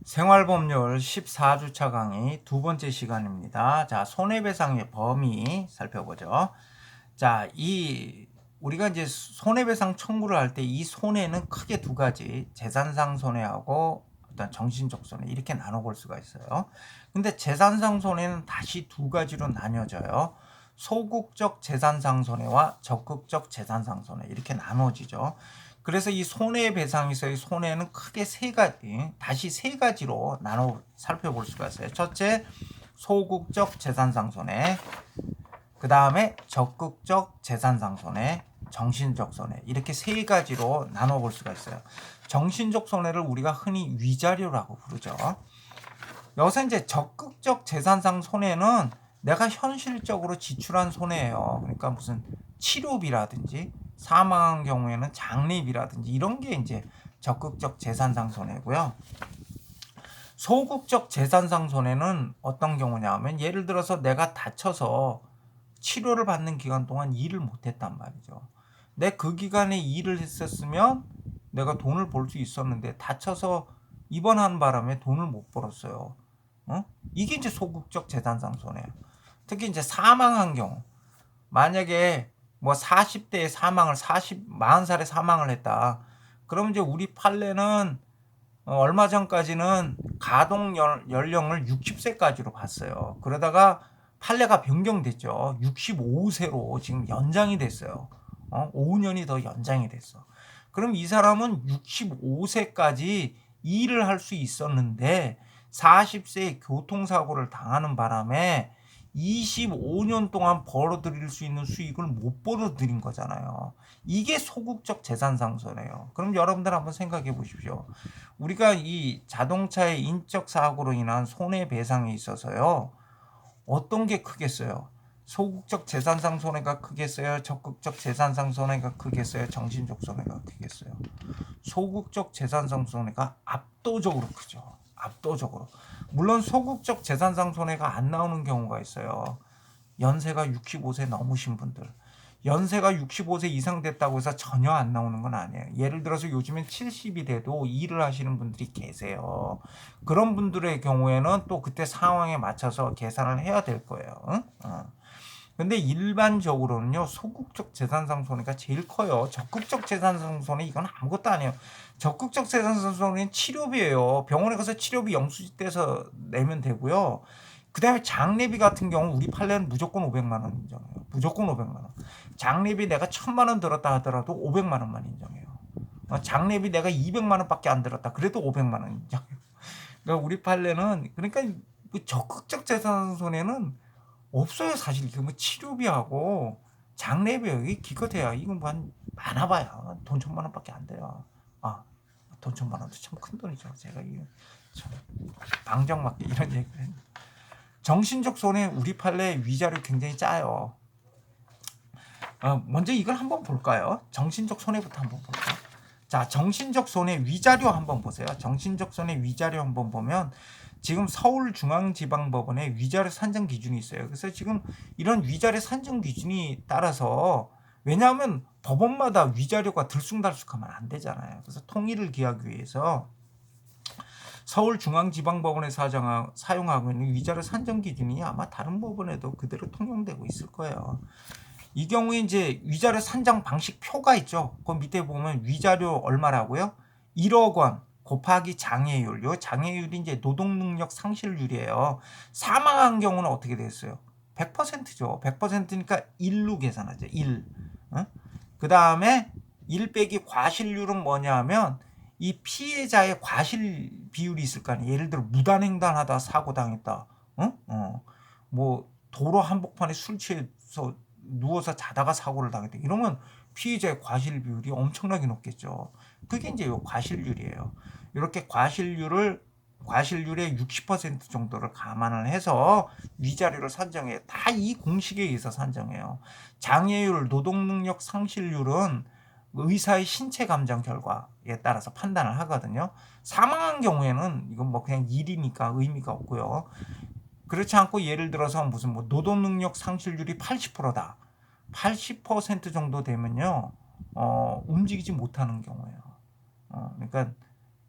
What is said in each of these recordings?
생활법률 14주차 강의 두 번째 시간입니다. 자, 손해배상의 범위 살펴보죠. 자, 우리가 이제 손해배상 청구를 할 때 이 손해는 크게 두 가지, 재산상 손해하고 어떤 정신적 손해 이렇게 나눠볼 수가 있어요. 근데 재산상 손해는 다시 두 가지로 나뉘어져요. 소극적 재산상 손해와 적극적 재산상 손해 이렇게 나눠지죠. 그래서 이 손해배상에서의 손해는 크게 다시 세 가지로 나눠 살펴볼 수가 있어요. 첫째, 소극적 재산상 손해, 그 다음에 적극적 재산상 손해, 정신적 손해 이렇게 세 가지로 나눠볼 수가 있어요. 정신적 손해를 우리가 흔히 위자료라고 부르죠. 여기서 이제 적극적 재산상 손해는 내가 현실적으로 지출한 손해예요. 그러니까 무슨 치료비라든지 사망한 경우에는 장례비라든지 이런 게 이제 적극적 재산상 손해고요. 소극적 재산상 손해는 어떤 경우냐 하면 예를 들어서 내가 다쳐서 치료를 받는 기간 동안 일을 못했단 말이죠. 내 그 기간에 일을 했었으면 내가 돈을 벌 수 있었는데 다쳐서 입원하는 바람에 돈을 못 벌었어요. 이게 이제 소극적 재산상 손해예요. 특히 이제 사망한 경우, 만약에 뭐 40대에 40살에 사망을 했다. 그럼 이제 우리 판례는 얼마 전까지는 가동 연령을 60세까지로 봤어요. 그러다가 판례가 변경됐죠. 65세로 지금 연장이 됐어요. 5년이 더 연장이 됐어. 그럼 이 사람은 65세까지 일을 할 수 있었는데 40세에 교통사고를 당하는 바람에 25년 동안 벌어들일 수 있는 수익을 못 벌어들인 거잖아요. 이게 소극적 재산상 손해예요. 그럼 여러분들 한번 생각해 보십시오. 우리가 이 자동차의 인적 사고로 인한 손해배상에 있어서요. 어떤 게 크겠어요? 소극적 재산상 손해가 크겠어요? 적극적 재산상 손해가 크겠어요? 정신적 손해가 크겠어요? 소극적 재산상 손해가 압도적으로 크죠. 압도적으로. 물론 소극적 재산상 손해가 안 나오는 경우가 있어요. 연세가 65세 넘으신 분들. 연세가 65세 이상 됐다고 해서 전혀 안 나오는 건 아니에요. 예를 들어서 요즘엔 70이 돼도 일을 하시는 분들이 계세요. 그런 분들의 경우에는 또 그때 상황에 맞춰서 계산을 해야 될 거예요. 응? 근데 일반적으로는요, 소극적 재산상 손해가 제일 커요. 적극적 재산상 손해 이건 아무것도 아니에요. 적극적 재산상 손해는 치료비예요. 병원에 가서 치료비 영수증 떼서 내면 되고요. 그 다음에 장례비 같은 경우 우리 판례는 무조건 500만 원 인정해요. 무조건 500만 원. 장례비 내가 1000만 원 들었다 하더라도 500만 원만 인정해요. 장례비 내가 200만 원밖에 안 들었다. 그래도 500만 원 인정해요. 그러니까 우리 판례는 그러니까 적극적 재산 손해는 없어요. 사실 그 뭐 치료비하고 장례비 여기 기껏해야 이건 뭐한 많아봐야 돈 1000만 원밖에 안 돼요. 돈 1000만 원도 참 큰 돈이죠. 제가 이게 참 방정맞게 이런 얘기를 했는데. 정신적 손해 우리 판례 위자료 굉장히 짜요. 먼저 이걸 한번 볼까요? 정신적 손해부터 한번 볼까요? 자, 정신적 손해 위자료 한번 보세요. 정신적 손해 위자료 한번 보면 지금 서울중앙지방법원에 위자료 산정 기준이 있어요. 그래서 지금 이런 위자료 산정 기준이 따라서 왜냐하면 법원마다 위자료가 들쑥날쑥하면 안 되잖아요. 그래서 통일을 기하기 위해서 서울중앙지방법원에 사용하고 있는 위자료 산정 기준이 아마 다른 법원에도 그대로 통용되고 있을 거예요. 이 경우에 이제 위자료 산정 방식 표가 있죠. 그 밑에 보면 위자료 얼마라고요? 1억 원 곱하기 장애율. 요 장애율이 이제 노동능력 상실률이에요. 사망한 경우는 어떻게 됐어요? 100%죠. 100%니까 1로 계산하죠. 1. 그 다음에 1 빼기 과실률은 뭐냐 하면 이 피해자의 과실 비율이 있을 거 아니에요. 예를 들어 무단횡단하다 사고 당했다. 뭐 도로 한복판에 술 취해서 누워서 자다가 사고를 당했다. 이러면 피해자의 과실 비율이 엄청나게 높겠죠. 그게 이제 요 과실률이에요. 이렇게 과실률의 60% 정도를 감안을 해서 위자료를 산정해요. 다 이 공식에 의해서 산정해요. 장애율, 노동능력 상실률은 의사의 신체 감정 결과에 따라서 판단을 하거든요. 사망한 경우에는 이건 뭐 그냥 일이니까 의미가 없고요. 그렇지 않고 예를 들어서 무슨 뭐 노동능력 상실률이 80%다. 80% 정도 되면요, 움직이지 못하는 경우예요. 그러니까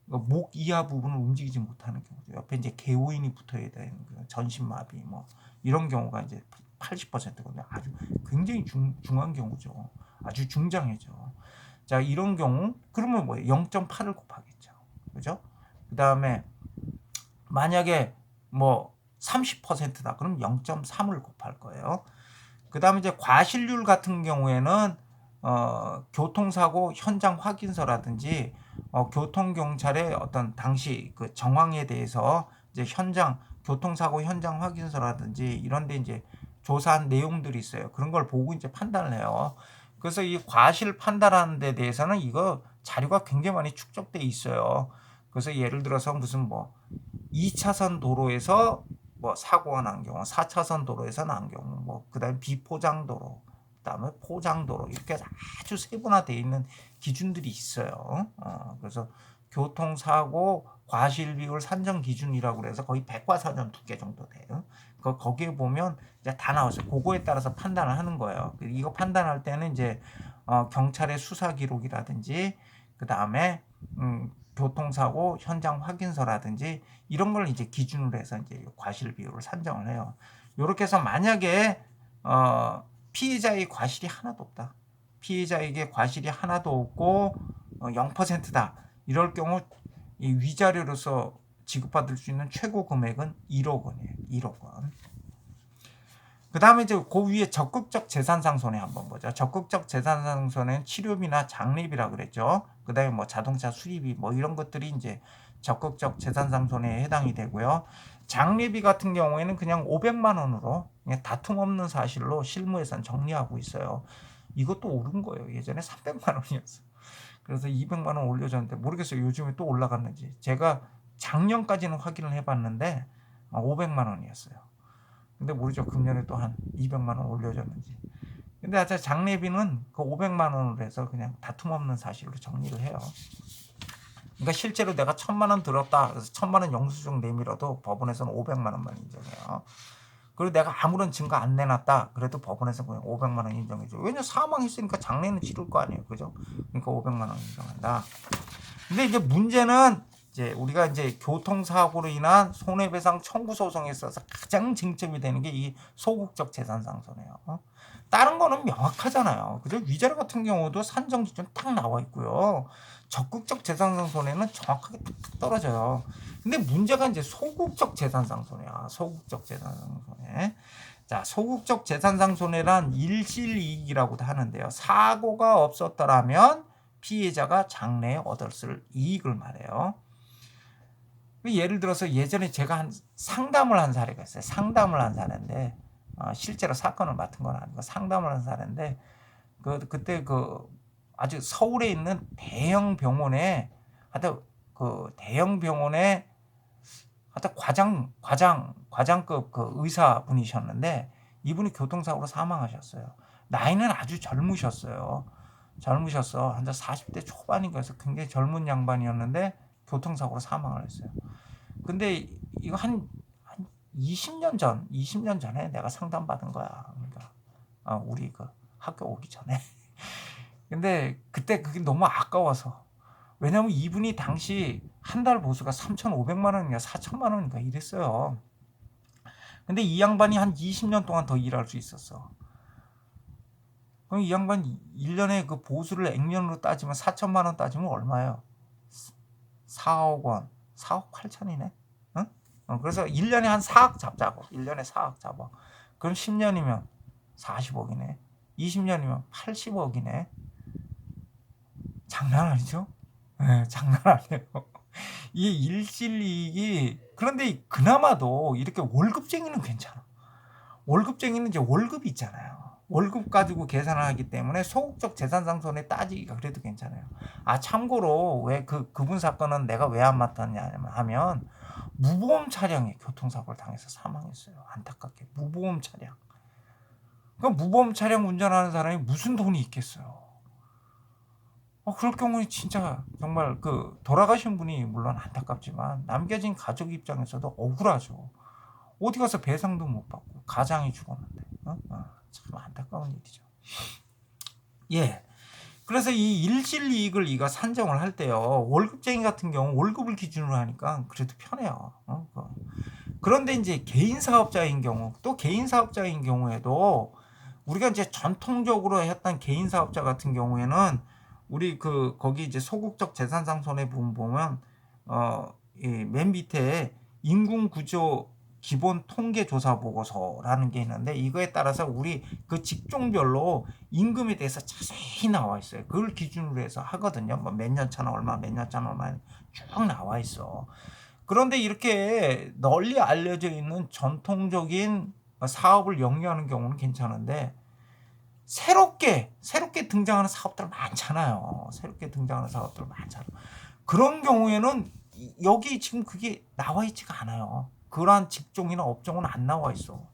목 이하 부분을 움직이지 못하는 경우죠. 옆에 이제 개오인이 붙어야 되는 전신마비 뭐 이런 경우가 이제 80%거든요. 아주 굉장히 중한 경우죠. 아주 중장애죠. 자, 이런 경우 그러면 뭐예요? 0.8을 곱하겠죠. 그죠? 그다음에 만약에 뭐 30%다. 그럼 0.3을 곱할 거예요. 그다음에 이제 과실률 같은 경우에는 교통사고 현장 확인서라든지 교통경찰의 어떤 당시 그 정황에 대해서 이제 현장 교통사고 현장 확인서라든지 이런 데 이제 조사한 내용들이 있어요. 그런 걸 보고 이제 판단을 해요. 그래서 이 과실 판단하는 데 대해서는 이거 자료가 굉장히 많이 축적돼 있어요. 그래서 예를 들어서 무슨 뭐 2차선 도로에서 뭐 사고가 난 경우, 4차선 도로에서 난 경우, 뭐 그다음에 비포장 도로, 그다음에 포장 도로 이렇게 아주 세분화되어 있는 기준들이 있어요. 그래서 교통사고 과실 비율 산정 기준이라고 그래서 거의 백과사전 두께 정도 돼요. 거기에 보면 이제 다 나왔어요. 그거에 따라서 판단을 하는 거예요. 이거 판단할 때는 이제 경찰의 수사 기록이라든지 그 다음에 교통사고 현장 확인서라든지 이런 걸 이제 기준으로 해서 이제 과실 비율을 산정을 해요. 이렇게 해서 만약에 피해자의 과실이 하나도 없다. 피해자에게 과실이 하나도 없고 0%다. 이럴 경우 이 위자료로서 지급받을 수 있는 최고 금액은 1억 원이에요. 1억 원. 그 다음에 이제 그 위에 적극적 재산상손해 한번 보죠. 적극적 재산상손해는 치료비나 장례비라 그랬죠. 그 다음에 뭐 자동차 수리비 뭐 이런 것들이 이제 적극적 재산상손해에 해당이 되고요. 장례비 같은 경우에는 그냥 500만 원으로 그냥 다툼 없는 사실로 실무에선 정리하고 있어요. 이것도 오른 거예요. 예전에 300만 원이었어. 그래서 200만 원 올려줬는데 모르겠어요. 요즘에 또 올라갔는지. 제가 작년까지는 확인을 해봤는데 500만 원이었어요. 근데 모르죠. 금년에 또 한 200만 원 올려줬는지. 근데 하여튼 장례비는 그 500만 원으로 해서 그냥 다툼 없는 사실로 정리를 해요. 그러니까 실제로 내가 1000만 원 들었다. 그래서 1000만 원 영수증 내밀어도 법원에서는 500만 원만 인정해요. 그리고 내가 아무런 증거 안 내놨다. 그래도 법원에서 그냥 500만 원 인정해줘. 왜냐면 사망했으니까 장례는 치를 거 아니에요. 그죠? 그러니까 500만 원 인정한다. 근데 이제 문제는 이제 우리가 이제 교통사고로 인한 손해배상 청구 소송에 있어서 가장 쟁점이 되는 게 이 소극적 재산상손해요. 다른 거는 명확하잖아요. 그죠? 위자료 같은 경우도 산정 기준 딱 나와 있고요. 적극적 재산상손해는 정확하게 탁탁 떨어져요. 근데 문제가 이제 소극적 재산상손해야. 소극적 재산상손해. 자, 소극적 재산상손해란 일실이익이라고도 하는데요. 사고가 없었더라면 피해자가 장래에 얻었을 이익을 말해요. 예를 들어서 예전에 제가 한 상담을 한 사례가 있어요. 상담을 한 사례인데 실제로 사건을 맡은 건 아니고 상담을 한 사례인데 그때 그 아주 서울에 있는 대형 병원에 하여튼 그 대형 병원에 하여튼 과장급 그 의사분이셨는데 이분이 교통사고로 사망하셨어요. 나이는 아주 젊으셨어요. 젊으셨어. 한 40대 초반인가 해서 굉장히 젊은 양반이었는데 교통사고로 사망을 했어요. 근데 이거 한 20년 전에 내가 상담받은 거야. 그러니까 우리 그 학교 오기 전에. 근데 그때 그게 너무 아까워서. 왜냐면 이분이 당시 한 달 보수가 3,500만 원인가 4천만 원인가 이랬어요. 근데 이 양반이 한 20년 동안 더 일할 수 있었어. 그럼 이 양반 1년에 그 보수를 액면으로 따지면 4천만 원 따지면 얼마예요? 4억 원. 4억 8천이네. 응? 그래서 1년에 한 4억 잡자고. 1년에 4억 잡아. 그럼 10년이면 40억이네. 20년이면 80억이네. 장난 아니죠? 네, 장난 아니에요. 이 일실이익이 그런데 그나마도 이렇게 월급쟁이는 괜찮아. 월급쟁이는 이제 월급이 있잖아요. 월급 가지고 계산을 하기 때문에 소극적 재산상손해 따지기가 그래도 괜찮아요. 참고로 왜 그분 사건은 내가 왜 안 맡았냐 하면 무보험 차량에 교통사고를 당해서 사망했어요. 안타깝게 무보험 차량. 그러니까 무보험 차량 운전하는 사람이 무슨 돈이 있겠어요. 그럴 경우에 진짜 정말 그 돌아가신 분이 물론 안타깝지만 남겨진 가족 입장에서도 억울하죠. 어디 가서 배상도 못 받고 가장이 죽었는데 참 안타까운 일이죠. 예. 그래서 이 일실이익을 이가 산정을 할 때요. 월급쟁이 같은 경우 월급을 기준으로 하니까 그래도 편해요. 그런데 이제 개인 사업자인 경우, 또 개인 사업자인 경우에도 우리가 이제 전통적으로 했던 개인 사업자 같은 경우에는 우리 거기 이제 소극적 재산상 손해 부분 보면 맨 밑에 인군 구조 기본 통계 조사 보고서라는 게 있는데, 이거에 따라서 우리 그 직종별로 임금에 대해서 자세히 나와 있어요. 그걸 기준으로 해서 하거든요. 뭐 몇 년 차는 얼마, 몇 년 차는 얼마 쭉 나와 있어. 그런데 이렇게 널리 알려져 있는 전통적인 사업을 영위하는 경우는 괜찮은데, 새롭게 등장하는 사업들 많잖아요. 새롭게 등장하는 사업들 많잖아요. 그런 경우에는 여기 지금 그게 나와 있지가 않아요. 그러한 직종이나 업종은 안 나와 있어.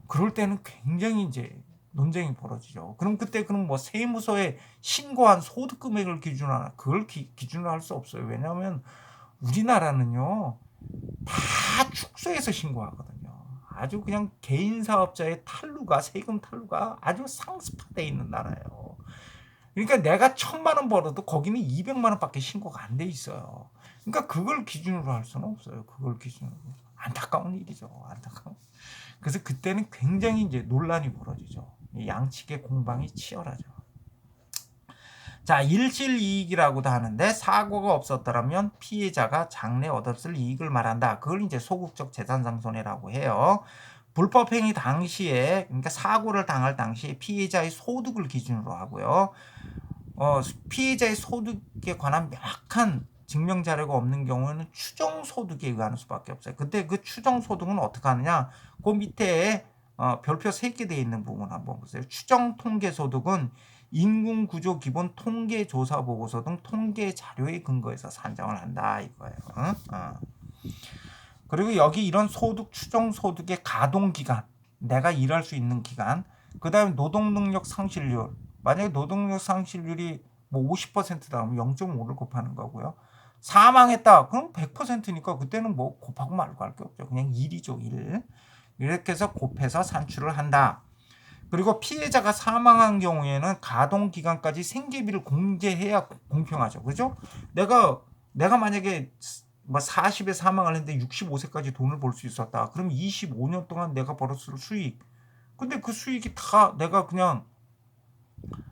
그럴 때는 굉장히 이제 논쟁이 벌어지죠. 그럼 그때 뭐 세무서에 신고한 소득 금액을 기준으로 그걸 기준으로 할 수 없어요. 왜냐하면 우리나라는요, 다 축소해서 신고하거든요. 아주 그냥 개인 사업자의 세금 탈루가 아주 상습화되어 있는 나라예요. 그러니까 내가 1,000만 원 벌어도 거기는 200만 원밖에 신고가 안 돼 있어요. 그러니까 그걸 기준으로 할 수는 없어요. 그걸 기준으로. 안타까운 일이죠. 안타까운. 그래서 그때는 굉장히 이제 논란이 벌어지죠. 양측의 공방이 치열하죠. 자, 일실이익이라고도 하는데, 사고가 없었더라면 피해자가 장래 얻었을 이익을 말한다. 그걸 이제 소극적 재산상손해라고 해요. 불법행위 당시에, 그러니까 사고를 당할 당시에 피해자의 소득을 기준으로 하고요. 피해자의 소득에 관한 명확한 증명 자료가 없는 경우에는 추정 소득에 의하는 수밖에 없어요. 그때 그 추정 소득은 어떻게 하느냐? 그 밑에 별표 3개 되어 있는 부분 한번 보세요. 추정 통계 소득은 인군 구조 기본 통계 조사 보고서 등 통계 자료에 근거해서 산정을 한다 이거예요. 그리고 여기 이런 소득 추정 소득의 가동 기간, 내가 일할 수 있는 기간, 그다음에 노동 능력 상실률. 만약에 노동력 상실률이 뭐 50%다 그러면 0.5를 곱하는 거고요. 사망했다. 그럼 100%니까 그때는 뭐 곱하고 말고 할 게 없죠. 그냥 1이죠, 1. 이렇게 해서 곱해서 산출을 한다. 그리고 피해자가 사망한 경우에는 가동 기간까지 생계비를 공제해야 공평하죠. 그죠? 내가 만약에 뭐 40에 사망을 했는데 65세까지 돈을 벌 수 있었다. 그럼 25년 동안 내가 벌었을 수익. 근데 그 수익이 다 내가 그냥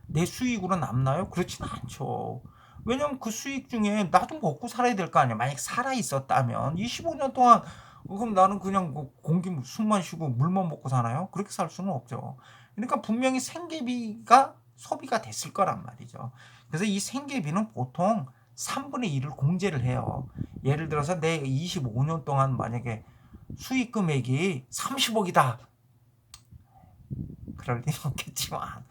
내 수익으로 남나요? 그렇지는 않죠. 왜냐면 그 수익 중에 나도 먹고 살아야 될 거 아니야. 만약 살아 있었다면 25년 동안 그럼 나는 그냥 공기 숨만 쉬고 물만 먹고 사나요? 그렇게 살 수는 없죠. 그러니까 분명히 생계비가 소비가 됐을 거란 말이죠. 그래서 이 생계비는 보통 3분의 1을 공제를 해요. 예를 들어서 내 25년 동안 만약에 수익 금액이 30억이다. 그럴 리는 없겠지만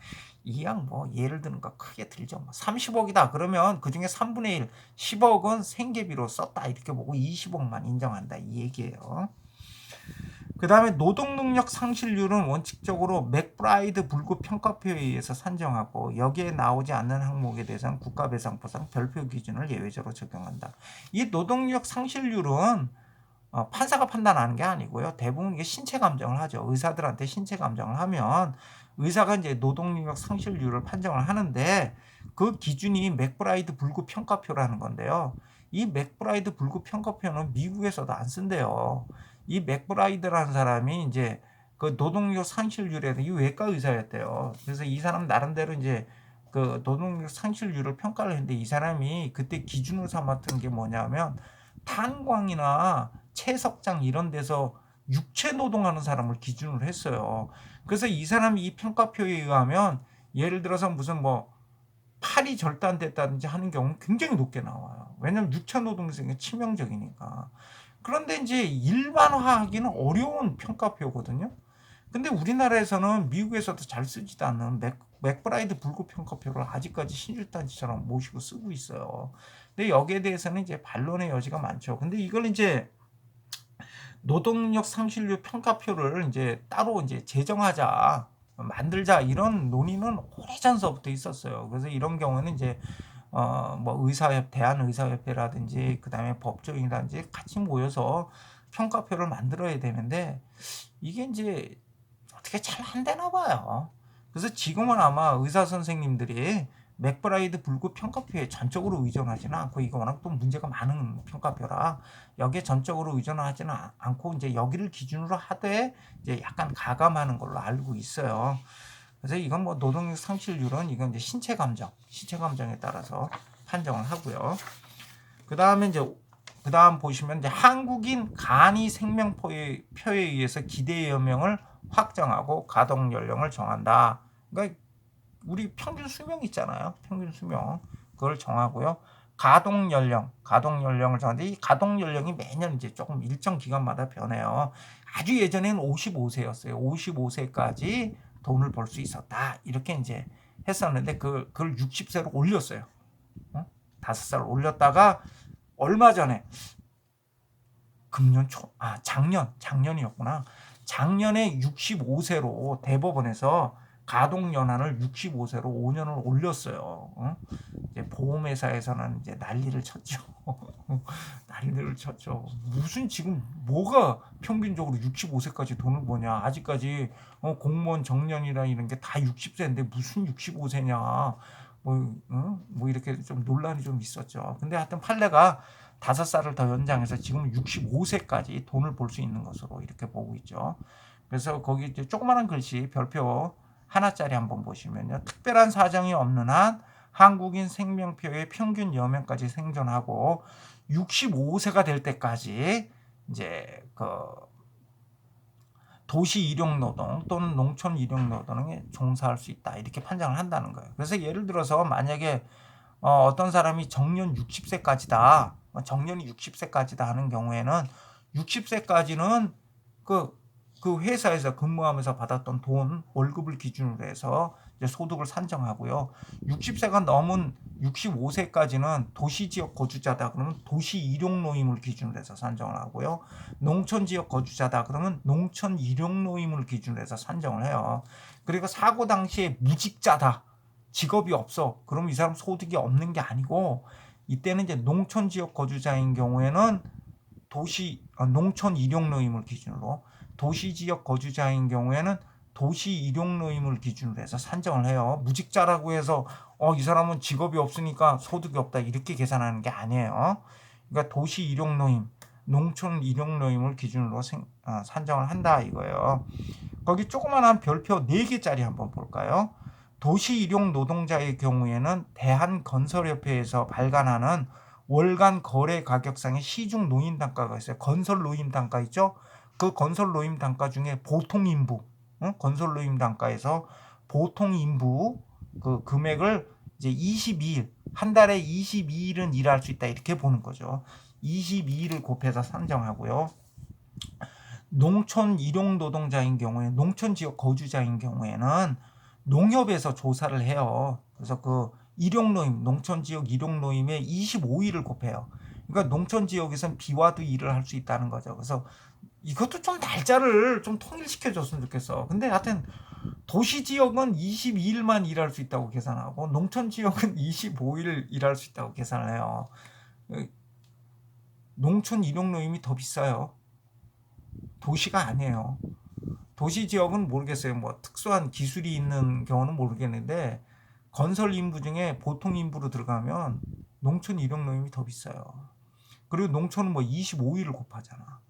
이양 뭐 예를 드는 거 크게 들죠. 뭐 30억이다 그러면 그중에 3분의 1 10억은 생계비로 썼다 이렇게 보고 20억만 인정한다 이 얘기예요. 그 다음에 노동능력 상실률은 원칙적으로 맥브라이드 불구 평가표에 의해서 산정하고 여기에 나오지 않는 항목에 대해서는 국가배상보상 별표 기준을 예외적으로 적용한다. 이 노동력 상실률은 판사가 판단하는 게 아니고요. 대부분 이게 신체 감정을 하죠. 의사들한테 신체 감정을 하면 의사가 이제 노동력 상실률을 판정을 하는데 그 기준이 맥브라이드 불구 평가표라는 건데요. 이 맥브라이드 불구 평가표는 미국에서도 안 쓴대요. 이 맥브라이드라는 사람이 이제 그 노동력 상실률에 이 외과 의사였대요. 그래서 이 사람 나름대로 이제 그 노동력 상실률을 평가를 했는데 이 사람이 그때 기준으로 삼았던 게 뭐냐면 탄광이나 채석장 이런 데서 육체 노동하는 사람을 기준으로 했어요. 그래서 이 사람이 이 평가표에 의하면 예를 들어서 무슨 뭐 팔이 절단됐다든지 하는 경우는 굉장히 높게 나와요. 왜냐하면 육체 노동이 치명적이니까. 그런데 이제 일반화하기는 어려운 평가표거든요. 근데 우리나라에서는 미국에서도 잘 쓰지도 않는 맥브라이드 불구 평가표를 아직까지 신실단지처럼 모시고 쓰고 있어요. 근데 여기에 대해서는 이제 반론의 여지가 많죠. 근데 이걸 이제 노동력 상실률 평가표를 이제 따로 이제 제정하자, 만들자 이런 논의는 오래전서부터 있었어요. 그래서 이런 경우는 이제 뭐 대한의사협회라든지 그다음에 법조인이라든지 같이 모여서 평가표를 만들어야 되는데 이게 이제 어떻게 잘 안 되나 봐요. 그래서 지금은 아마 의사 선생님들이 맥브라이드 불구 평가표에 전적으로 의존하지는 않고, 이거 워낙 또 문제가 많은 평가표라 여기에 전적으로 의존하지는 않고 이제 여기를 기준으로 하되 이제 약간 가감하는 걸로 알고 있어요. 그래서 이건 뭐 노동력 상실률은 이건 이제 신체 감정에 따라서 판정을 하고요. 그 다음 보시면 이제 한국인 간이 생명표에 의해서 기대 여명을 확정하고 가동 연령을 정한다. 그러니까 우리 평균 수명 있잖아요. 평균 수명 그걸 정하고요. 가동 연령을 정하는데 이 가동 연령이 매년 이제 조금 일정 기간마다 변해요. 아주 예전에는 55세였어요. 55세까지 돈을 벌 수 있었다. 이렇게 이제 했었는데 그걸 60세로 올렸어요. 5살 올렸다가 얼마 전에 작년이었구나. 작년에 65세로 대법원에서 가동 연한을 65세로 5년을 올렸어요. 이제 보험회사에서는 이제 난리를 쳤죠. 난리를 쳤죠. 무슨 지금 뭐가 평균적으로 65세까지 돈을 버냐? 아직까지 공무원 정년이나 이런 게 다 60세인데 무슨 65세냐? 뭐 이렇게 좀 논란이 좀 있었죠. 근데 하여튼 판례가 5살을 더 연장해서 지금 65세까지 돈을 벌 수 있는 것으로 이렇게 보고 있죠. 그래서 거기 이제 조그마한 글씨 별표 하나짜리 한번 보시면요. 특별한 사정이 없는 한 한국인 생명표의 평균 여명까지 생존하고 65세가 될 때까지 이제 그 도시 일용 노동 또는 농촌 일용 노동에 종사할 수 있다. 이렇게 판정을 한다는 거예요. 그래서 예를 들어서 만약에 어떤 사람이 정년이 60세까지다 하는 경우에는 60세까지는 그 회사에서 근무하면서 받았던 돈, 월급을 기준으로 해서 이제 소득을 산정하고요. 60세가 넘은 65세까지는 도시지역 거주자다 그러면 도시 일용노임을 기준으로 해서 산정을 하고요. 농촌지역 거주자다 그러면 농촌 일용노임을 기준으로 해서 산정을 해요. 그리고 사고 당시에 무직자다. 직업이 없어. 그럼 이 사람 소득이 없는 게 아니고 이때는 이제 농촌지역 거주자인 경우에는 농촌 일용노임을 기준으로, 도시지역 거주자인 경우에는 도시 일용노임을 기준으로 해서 산정을 해요. 무직자라고 해서 이 사람은 직업이 없으니까 소득이 없다 이렇게 계산하는 게 아니에요. 그러니까 도시 일용노임, 농촌 일용노임을 기준으로 산정을 한다 이거예요. 거기 조그만한 별표 4개짜리 한번 볼까요? 도시 일용 노동자의 경우에는 대한건설협회에서 발간하는 월간 거래 가격상의 시중 노임 단가가 있어요. 건설 노임 단가 있죠? 그 건설 노임 단가 중에 보통 인부, 건설 노임 단가에서 보통 인부 그 금액을 이제 22일, 한 달에 22일은 일할 수 있다 이렇게 보는 거죠. 22일을 곱해서 산정하고요. 농촌 일용 노동자인 경우에, 농촌 지역 거주자인 경우에는 농협에서 조사를 해요. 그래서 그 일용노임, 농촌 지역 일용노임에 25일을 곱해요. 그러니까 농촌 지역에서는 비와도 일을 할 수 있다는 거죠. 그래서 이것도 좀 날짜를 좀 통일시켜 줬으면 좋겠어. 근데 하여튼 도시 지역은 22일만 일할 수 있다고 계산하고 농촌 지역은 25일 일할 수 있다고 계산을 해요. 농촌 일용노임이 더 비싸요. 도시가 아니에요. 도시 지역은 모르겠어요. 뭐 특수한 기술이 있는 경우는 모르겠는데 건설 인부 중에 보통 인부로 들어가면 농촌 일용노임이 더 비싸요. 그리고 농촌은 뭐 25일을 곱하잖아.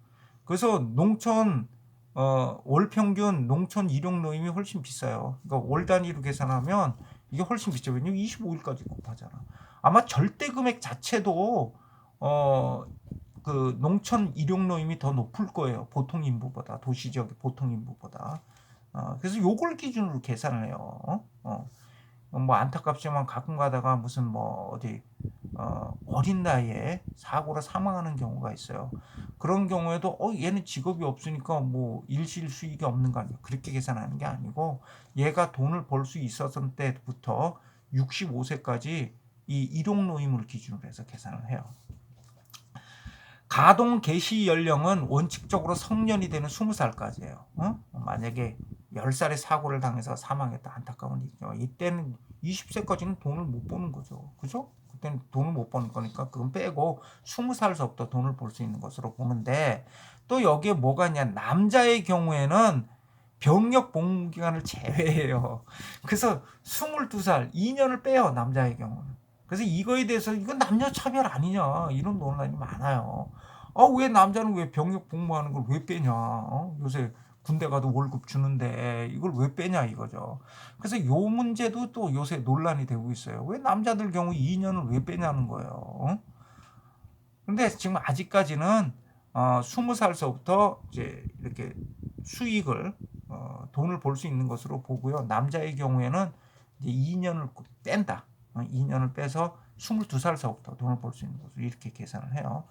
그래서 농촌 월 평균 농촌 일용노임이 훨씬 비싸요. 그러니까 월 단위로 계산하면 이게 훨씬 비싸요. 왜냐면 25일까지 곱하잖아. 아마 절대 금액 자체도 그 농촌 일용노임이 더 높을 거예요. 보통 인부보다, 도시 지역의 보통 인부보다. 그래서 요걸 기준으로 계산을 해요. 뭐 안타깝지만 가끔 가다가 무슨 뭐 어디 어린 나이에 사고로 사망하는 경우가 있어요. 그런 경우에도 얘는 직업이 없으니까 뭐 일실 수익이 없는 거 아니에요. 그렇게 계산하는 게 아니고 얘가 돈을 벌 수 있었던 때부터 65세까지 이 일용노임을 기준으로 해서 계산을 해요. 가동 개시 연령은 원칙적으로 성년이 되는 20살까지예요. 만약에 10살에 사고를 당해서 사망했다, 안타까운 일이죠. 이때는 20세까지는 돈을 못 버는 거죠. 그죠? 그때는 돈을 못 버는 거니까 그건 빼고 20살서부터 돈을 벌 수 있는 것으로 보는데, 또 여기에 뭐가 있냐, 남자의 경우에는 병역 복무 기간을 제외해요. 그래서 22살 2년을 빼요, 남자의 경우는. 그래서 이거에 대해서 이건 남녀 차별 아니냐 이런 논란이 많아요. 왜 남자는 왜 병역 복무하는 걸 왜 빼냐? 요새 군대 가도 월급 주는데 이걸 왜 빼냐 이거죠. 그래서 요 문제도 또 요새 논란이 되고 있어요. 왜 남자들 경우 2년을 왜 빼냐는 거예요. 근데 지금 아직까지는 20살서부터 이제 이렇게 수익을 돈을 벌 수 있는 것으로 보고요. 남자의 경우에는 이제 2년을 뺀다. 2년을 빼서 22살서부터 돈을 벌 수 있는 것으로 이렇게 계산을 해요.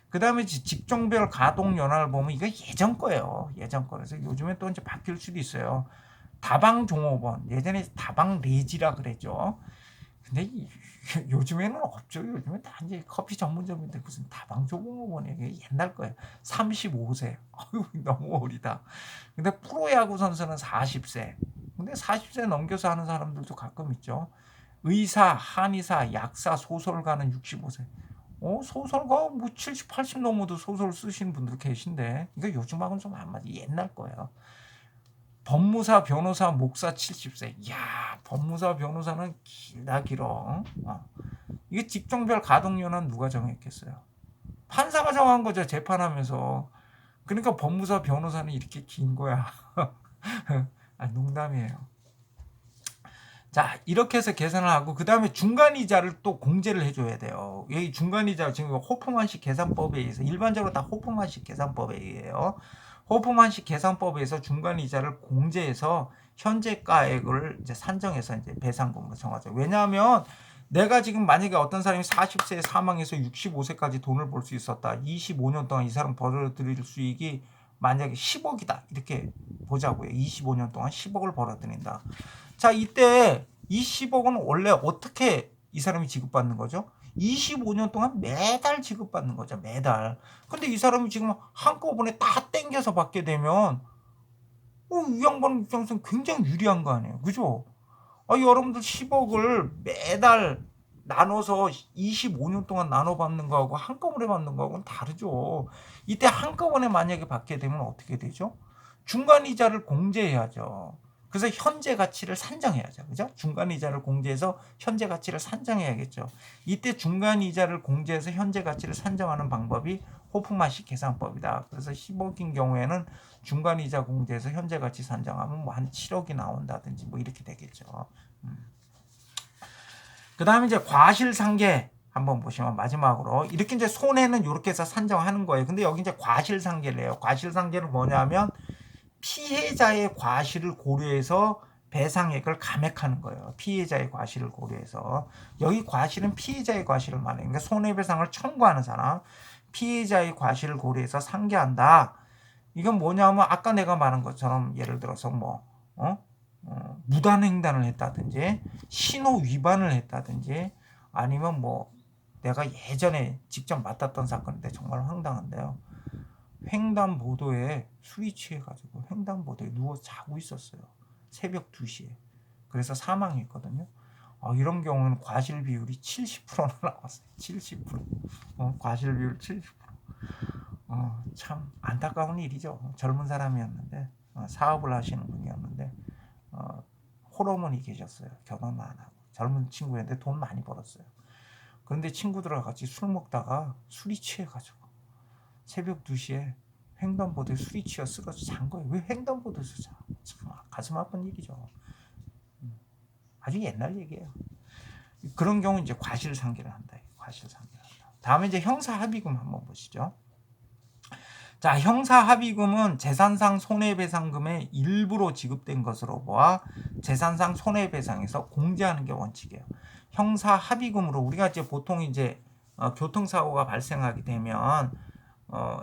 그 다음에 직종별 가동 연한을 보면 이거 예전 거예요. 예전 거라서 요즘에 또 이제 바뀔 수도 있어요. 다방 종업원, 예전에 다방 레지라 그랬죠. 근데 요즘에는 없죠. 요즘에 다 이제 커피 전문점인데 무슨 다방 종업원이 이게 옛날 거예요. 35세. 어휴, 너무 어리다. 근데 프로야구 선수는 40세. 근데 40세 넘겨서 하는 사람들도 가끔 있죠. 의사, 한의사, 약사, 소설가는 65세. 소설가 뭐 70, 80 넘어도 소설 쓰시는 분들 계신데, 그러니까 요즘하고는 좀 안 맞아. 옛날 거예요. 법무사, 변호사, 목사 70세. 이야, 법무사, 변호사는 길다 길어. 이게 직종별 가동연한 누가 정했겠어요? 판사가 정한 거죠. 재판하면서. 그러니까 법무사, 변호사는 이렇게 긴 거야. 농담이에요. 자, 이렇게 해서 계산을 하고 그 다음에 중간이자를 또 공제를 해줘야 돼요. 이 중간이자 지금 호프만식 계산법에 의해서 일반적으로 다 호프만식 계산법에 의해요. 호프만식 계산법에 의해서 중간이자를 공제해서 현재가액을 이제 산정해서 이제 배상금으로 정하죠. 왜냐하면 내가 지금 만약에 어떤 사람이 40세에 사망해서 65세까지 돈을 벌 수 있었다. 25년 동안 이 사람 벌어들일 수익이 만약에 10억이다. 이렇게 보자고요. 25년 동안 10억을 벌어들인다. 자, 이때 이 10억은 원래 어떻게 이 사람이 지급받는 거죠? 25년 동안 매달 지급받는 거죠. 매달. 근데 이 사람이 지금 한꺼번에 다 땡겨서 받게 되면 이 양반 입장에서는 굉장히 유리한 거 아니에요. 그죠? 여러분들 10억을 매달 나눠서 25년 동안 나눠 받는 거하고 한꺼번에 받는 거하고는 다르죠. 이때 한꺼번에 만약에 받게 되면 어떻게 되죠? 중간 이자를 공제해야죠. 그래서 현재 가치를 산정해야죠. 그죠? 중간 이자를 공제해서 현재 가치를 산정해야겠죠. 이때 중간 이자를 공제해서 현재 가치를 산정하는 방법이 호프만식 계산법이다. 그래서 10억인 경우에는 중간 이자 공제해서 현재 가치 산정하면 뭐 한 7억이 나온다든지 뭐 이렇게 되겠죠. 그 다음에 이제 과실상계 한번 보시면 마지막으로 이렇게 이제 손해는 이렇게 해서 산정하는 거예요. 근데 여기 이제 과실상계를 해요. 과실상계는 뭐냐면 피해자의 과실을 고려해서 배상액을 감액하는 거예요. 피해자의 과실을 고려해서. 여기 과실은 피해자의 과실을 말해요. 그러니까 손해배상을 청구하는 사람, 피해자의 과실을 고려해서 상계한다. 이건 뭐냐면 아까 내가 말한 것처럼 예를 들어서 무단횡단을 했다든지 신호 위반을 했다든지 아니면 뭐 내가 예전에 직접 맡았던 사건인데 정말 황당한데요. 횡단보도에 술이 취해가지고 횡단보도에 누워 자고 있었어요. 새벽 2시에. 그래서 사망했거든요. 이런 경우는 과실 비율이 70%나 나왔어요. 70%. 과실 비율 70%. 참 안타까운 일이죠. 젊은 사람이었는데 사업을 하시는 분이었는데 홀어머니 계셨어요. 결혼을 안 하고 젊은 친구였는데 돈 많이 벌었어요. 그런데 친구들과 같이 술 먹다가 술이 취해가지고 새벽 2시에 횡단보도에 술이 취해 쓰러져 잔 거예요. 왜 횡단보도에서 자? 참 가슴 아픈 일이죠. 아주 옛날 얘기예요. 그런 경우 이제 과실상계를 한다. 과실상계를 한다. 다음에 이제 형사합의금 한번 보시죠. 자, 형사합의금은 재산상 손해배상금의 일부로 지급된 것으로 보아 재산상 손해배상에서 공제하는 게 원칙이에요. 형사합의금으로 우리가 이제 보통 이제 교통사고가 발생하게 되면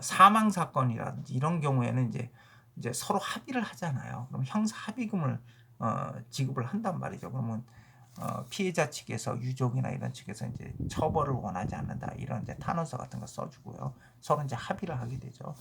사망 사건이라든지 이런 경우에는 이제 서로 합의를 하잖아요. 그럼 형사합의금을 지급을 한단 말이죠. 그러면 피해자 측에서 유족이나 이런 측에서 이제 처벌을 원하지 않는다 이런 이제 탄원서 같은 거 써주고요. 서로 이제 합의를 하게 되죠.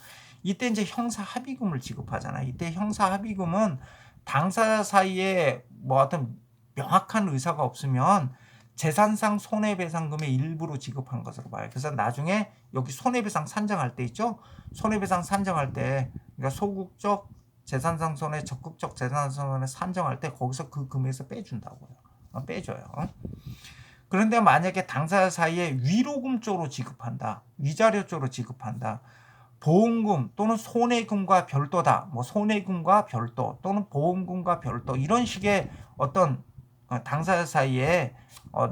이때 이제 형사 합의금을 지급하잖아요. 이때 형사 합의금은 당사자 사이에 뭐 어떤 명확한 의사가 없으면 재산상 손해배상금의 일부로 지급한 것으로 봐요. 그래서 나중에 여기 손해배상 산정할 때 있죠. 손해배상 산정할 때 그러니까 소극적 재산상 손해, 적극적 재산상 손해 산정할 때 거기서 그 금액에서 빼준다고요. 빼줘요. 그런데 만약에 당사자 사이에 위로금 쪽으로 지급한다, 위자료 쪽으로 지급한다, 보험금 또는 손해금과 별도다, 뭐 손해금과 별도 또는 보험금과 별도, 이런 식의 어떤 당사자 사이에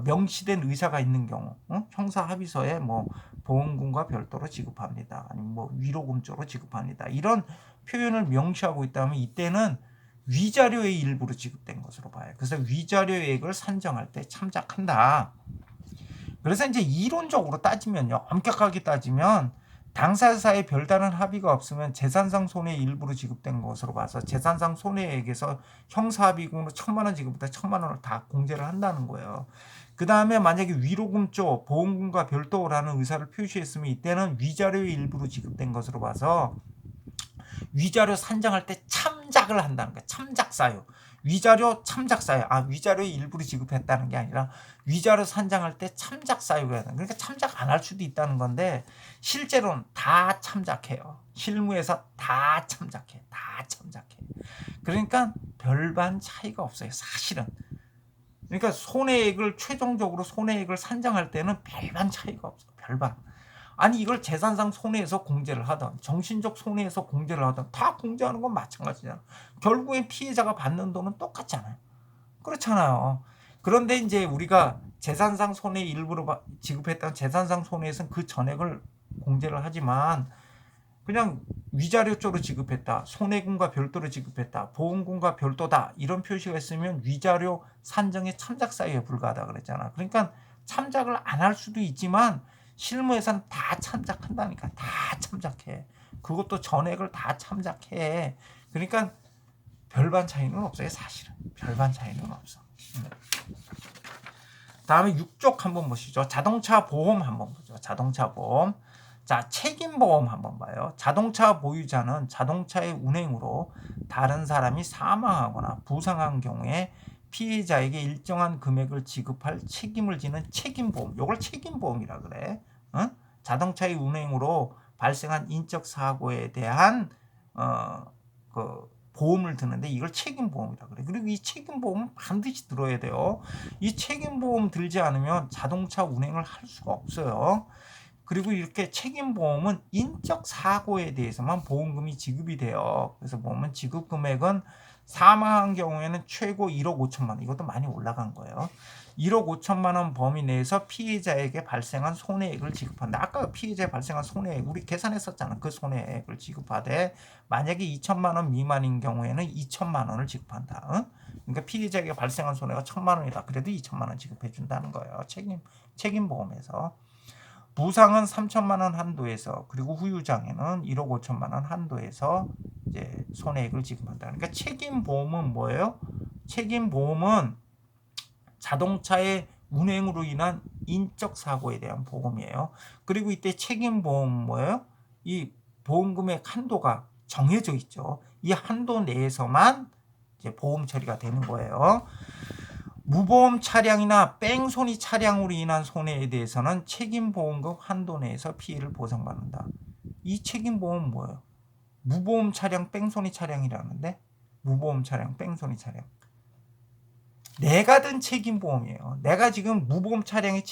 명시된 의사가 있는 경우, 형사 합의서에 뭐 보험금과 별도로 지급합니다, 아니면 뭐 위로금 쪽으로 지급합니다, 이런 표현을 명시하고 있다면 이때는 위자료의 일부로 지급된 것으로 봐요. 그래서 위자료액을 산정할 때 참작한다. 그래서 이제 이론적으로 따지면요, 엄격하게 따지면 당사자 사이에 별다른 합의가 없으면 재산상 손해 일부로 지급된 것으로 봐서 재산상 손해액에서 형사합의금으로 1,000만 원 지급부터 1,000만 원을 다 공제를 한다는 거예요. 그 다음에 만약에 위로금 쪽 보험금과 별도라는 의사를 표시했으면 이때는 위자료의 일부로 지급된 것으로 봐서 위자료 산정할 때 참작을 한다는 거야. 참작 사유. 위자료 참작 사유. 위자료의 일부를 지급했다는 게 아니라 위자료 산정할 때 참작 사유가 해야 돼. 그러니까 참작 안 할 수도 있다는 건데 실제로는 다 참작해요. 실무에서 다 참작해. 다 참작해. 그러니까 별반 차이가 없어요. 사실은. 그러니까 손해액을 최종적으로 손해액을 산정할 때는 별반 차이가 없어. 별반. 아니 이걸 재산상 손해에서 공제를 하든 정신적 손해에서 공제를 하든 다 공제하는 건 마찬가지잖아. 결국엔 피해자가 받는 돈은 똑같잖아요. 그렇잖아요. 그런데 이제 우리가 재산상 손해 일부로 지급했던 재산상 손해에서는 그 전액을 공제를 하지만 그냥 위자료 쪽으로 지급했다, 손해금과 별도로 지급했다, 보험금과 별도다, 이런 표시가 있으면 위자료 산정의 참작 사유에 불과하다 그랬잖아. 그러니까 참작을 안 할 수도 있지만 실무에서는 다 참작한다니까. 다 참작해. 그것도 전액을 다 참작해. 그러니까 별반 차이는 없어요. 사실은 별반 차이는 없어. 다음에 6쪽 한번 보시죠. 자동차 보험 한번 보죠. 자동차 보험. 자, 책임보험 한번 봐요. 자동차 보유자는 자동차의 운행으로 다른 사람이 사망하거나 부상한 경우에 피해자에게 일정한 금액을 지급할 책임을 지는 책임보험. 이걸 책임보험이라 그래. 자동차의 운행으로 발생한 인적 사고에 대한 그 보험을 드는데 이걸 책임보험이라 그래. 그리고 이 책임보험은 반드시 들어야 돼요. 이 책임보험 들지 않으면 자동차 운행을 할 수가 없어요. 그리고 이렇게 책임보험은 인적 사고에 대해서만 보험금이 지급이 돼요. 그래서 보면 지급 금액은 사망한 경우에는 최고 1억 5천만 원, 이것도 많이 올라간 거예요. 1억 5천만 원 범위 내에서 피해자에게 발생한 손해액을 지급한다. 아까 피해자에 발생한 손해액 우리 계산했었잖아. 그 손해액을 지급하되 만약에 2천만 원 미만인 경우에는 2천만 원을 지급한다. 그러니까 피해자에게 발생한 손해가 1,000만 원이다. 그래도 2천만 원 지급해 준다는 거예요. 책임보험에서. 부상은 3천만 원 한도에서, 그리고 후유장애는 1억 5천만 원 한도에서 이제 손해액을 지급한다. 그러니까 책임보험은 뭐예요? 책임보험은 자동차의 운행으로 인한 인적 사고에 대한 보험이에요. 그리고 이때 책임보험은 뭐예요? 이 보험금의 한도가 정해져 있죠. 이 한도 내에서만 이제 보험 처리가 되는 거예요. 무보험 차량이나 뺑소니 차량으로 인한 손해에 대해서는 책임보험금 한도 내에서 피해를 보상받는다. 이 책임보험은 뭐예요? 무보험 차량, 뺑소니 차량이라는데, 무보험 차량, 뺑소니 차량. 내가 든 책임보험이에요. 내가 지금 무보험 차량에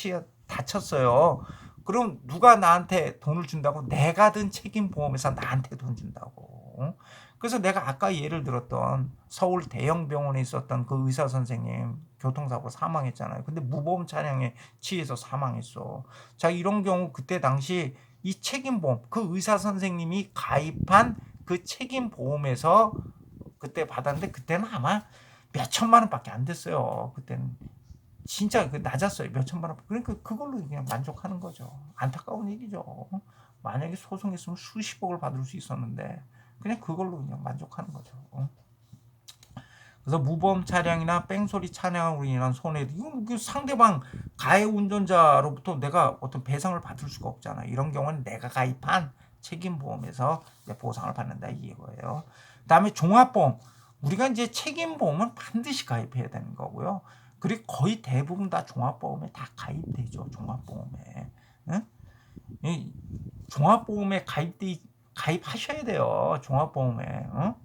다쳤어요. 그럼 누가 나한테 돈을 준다고? 내가 든 책임보험에서 나한테 돈 준다고. 그래서 내가 아까 예를 들었던 서울 대형병원에 있었던 그 의사 선생님 교통사고 사망했잖아요. 근데 무보험 차량에 치여서 사망했어. 자, 이런 경우 그때 당시 이 책임보험, 그 의사 선생님이 가입한 그 책임보험에서 그때 받았는데 그때는 아마 몇 천만 원밖에 안 됐어요. 그때는 진짜 낮았어요. 몇 천만 원. 그러니까 그걸로 그냥 만족하는 거죠. 안타까운 얘기죠. 만약에 소송했으면 수십억을 받을 수 있었는데 그냥 그걸로 그냥 만족하는 거죠. 그래서 무보험 차량이나 뺑소리 차량으로 인한 손해, 이건 상대방 가해 운전자로부터 내가 어떤 배상을 받을 수가 없잖아. 이런 경우는 내가 가입한 책임보험에서 보상을 받는다 이거예요. 그다음에 종합보험. 우리가 이제 책임보험은 반드시 가입해야 되는 거고요. 그리고 거의 대부분 다 종합보험에 다 가입되죠. 종합보험에. 응? 이 종합보험에 가입하셔야 돼요. 종합보험에. 응?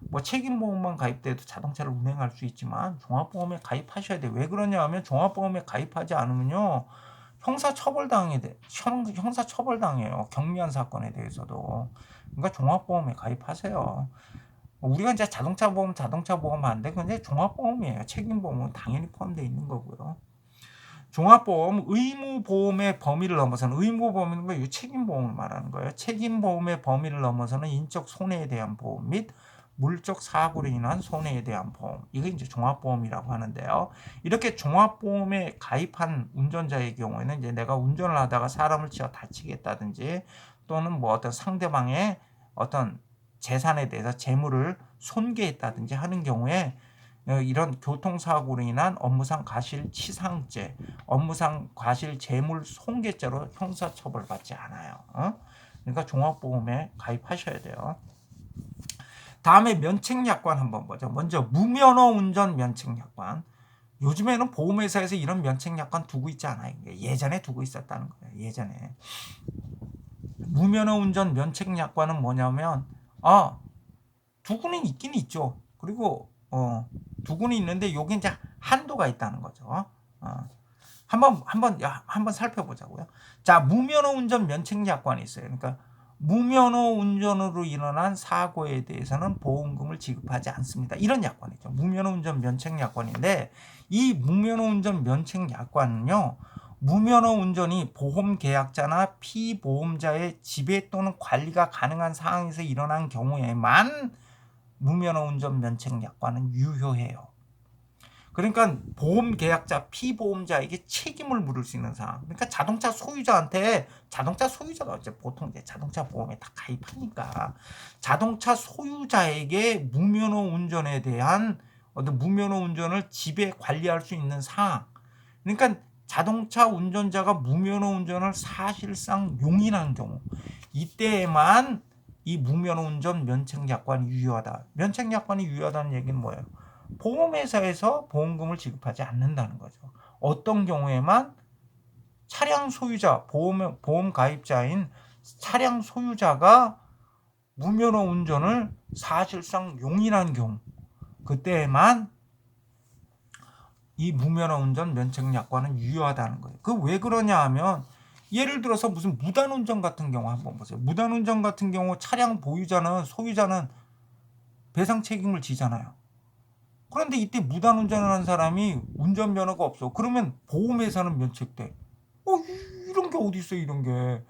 뭐 책임보험만 가입돼도 자동차를 운행할 수 있지만 종합보험에 가입하셔야 돼요. 왜 그러냐 하면 종합보험에 가입하지 않으면요. 형사처벌당해요. 경미한 사건에 대해서도. 그러니까 종합보험에 가입하세요. 우리가 이제 자동차 보험 하는데 그건 이제 종합보험이에요. 책임보험은 당연히 포함되어 있는 거고요. 종합보험 의무보험의 범위를 넘어서는 의무보험은 거 책임보험을 말하는 거예요. 책임보험의 범위를 넘어서는 인적 손해에 대한 보험 및 물적 사고로 인한 손해에 대한 보험, 이게 이제 종합보험이라고 하는데요. 이렇게 종합보험에 가입한 운전자의 경우에는 이제 내가 운전을 하다가 사람을 치어 다치겠다든지 또는 뭐 어떤 상대방의 어떤 재산에 대해서 재물을 손괴했다든지 하는 경우에 이런 교통사고로 인한 업무상 과실치상죄, 업무상 과실 재물 손괴죄로 형사처벌받지 않아요. 그러니까 종합보험에 가입하셔야 돼요. 다음에 면책약관 한번 보죠. 먼저 무면허 운전 면책약관. 요즘에는 보험회사에서 이런 면책약관 두고 있지 않아요. 예전에 두고 있었다는 거예요. 예전에. 무면허 운전 면책약관은 뭐냐면 두고는 있긴 있죠. 그리고 두고는 있는데 요게 이제 한도가 있다는 거죠. 한번 살펴보자고요. 자, 무면허 운전 면책약관이 있어요. 그러니까 무면허 운전으로 일어난 사고에 대해서는 보험금을 지급하지 않습니다. 이런 약관이죠. 무면허 운전 면책약관인데 이 무면허 운전 면책약관은요. 무면허 운전이 보험 계약자나 피보험자의 지배 또는 관리가 가능한 상황에서 일어난 경우에만 무면허 운전 면책약관은 유효해요. 그러니까 보험 계약자, 피보험자에게 책임을 물을 수 있는 상황. 그러니까 자동차 소유자가 이제 보통 이제 자동차 보험에 다 가입하니까 자동차 소유자에게 무면허 운전에 대한 어떤 무면허 운전을 지배 관리할 수 있는 상황. 그러니까 자동차 운전자가 무면허 운전을 사실상 용인한 경우, 이때에만 이 무면허 운전 면책약관이 유효하다. 면책약관이 유효하다는 얘기는 뭐예요? 보험회사에서 보험금을 지급하지 않는다는 거죠. 어떤 경우에만 차량 소유자, 보험 가입자인 차량 소유자가 무면허 운전을 사실상 용인한 경우, 그때에만 이 무면허 운전 면책약관은 유효하다는 거예요. 그 왜 그러냐 하면 예를 들어서 무슨 무단운전 같은 경우 한번 보세요. 무단운전 같은 경우 차량 소유자는 배상 책임을 지잖아요. 그런데 이때 무단운전을 한 사람이 운전면허가 없어. 그러면 보험회사는 면책돼. 이런 게 어디 있어, 이런 게.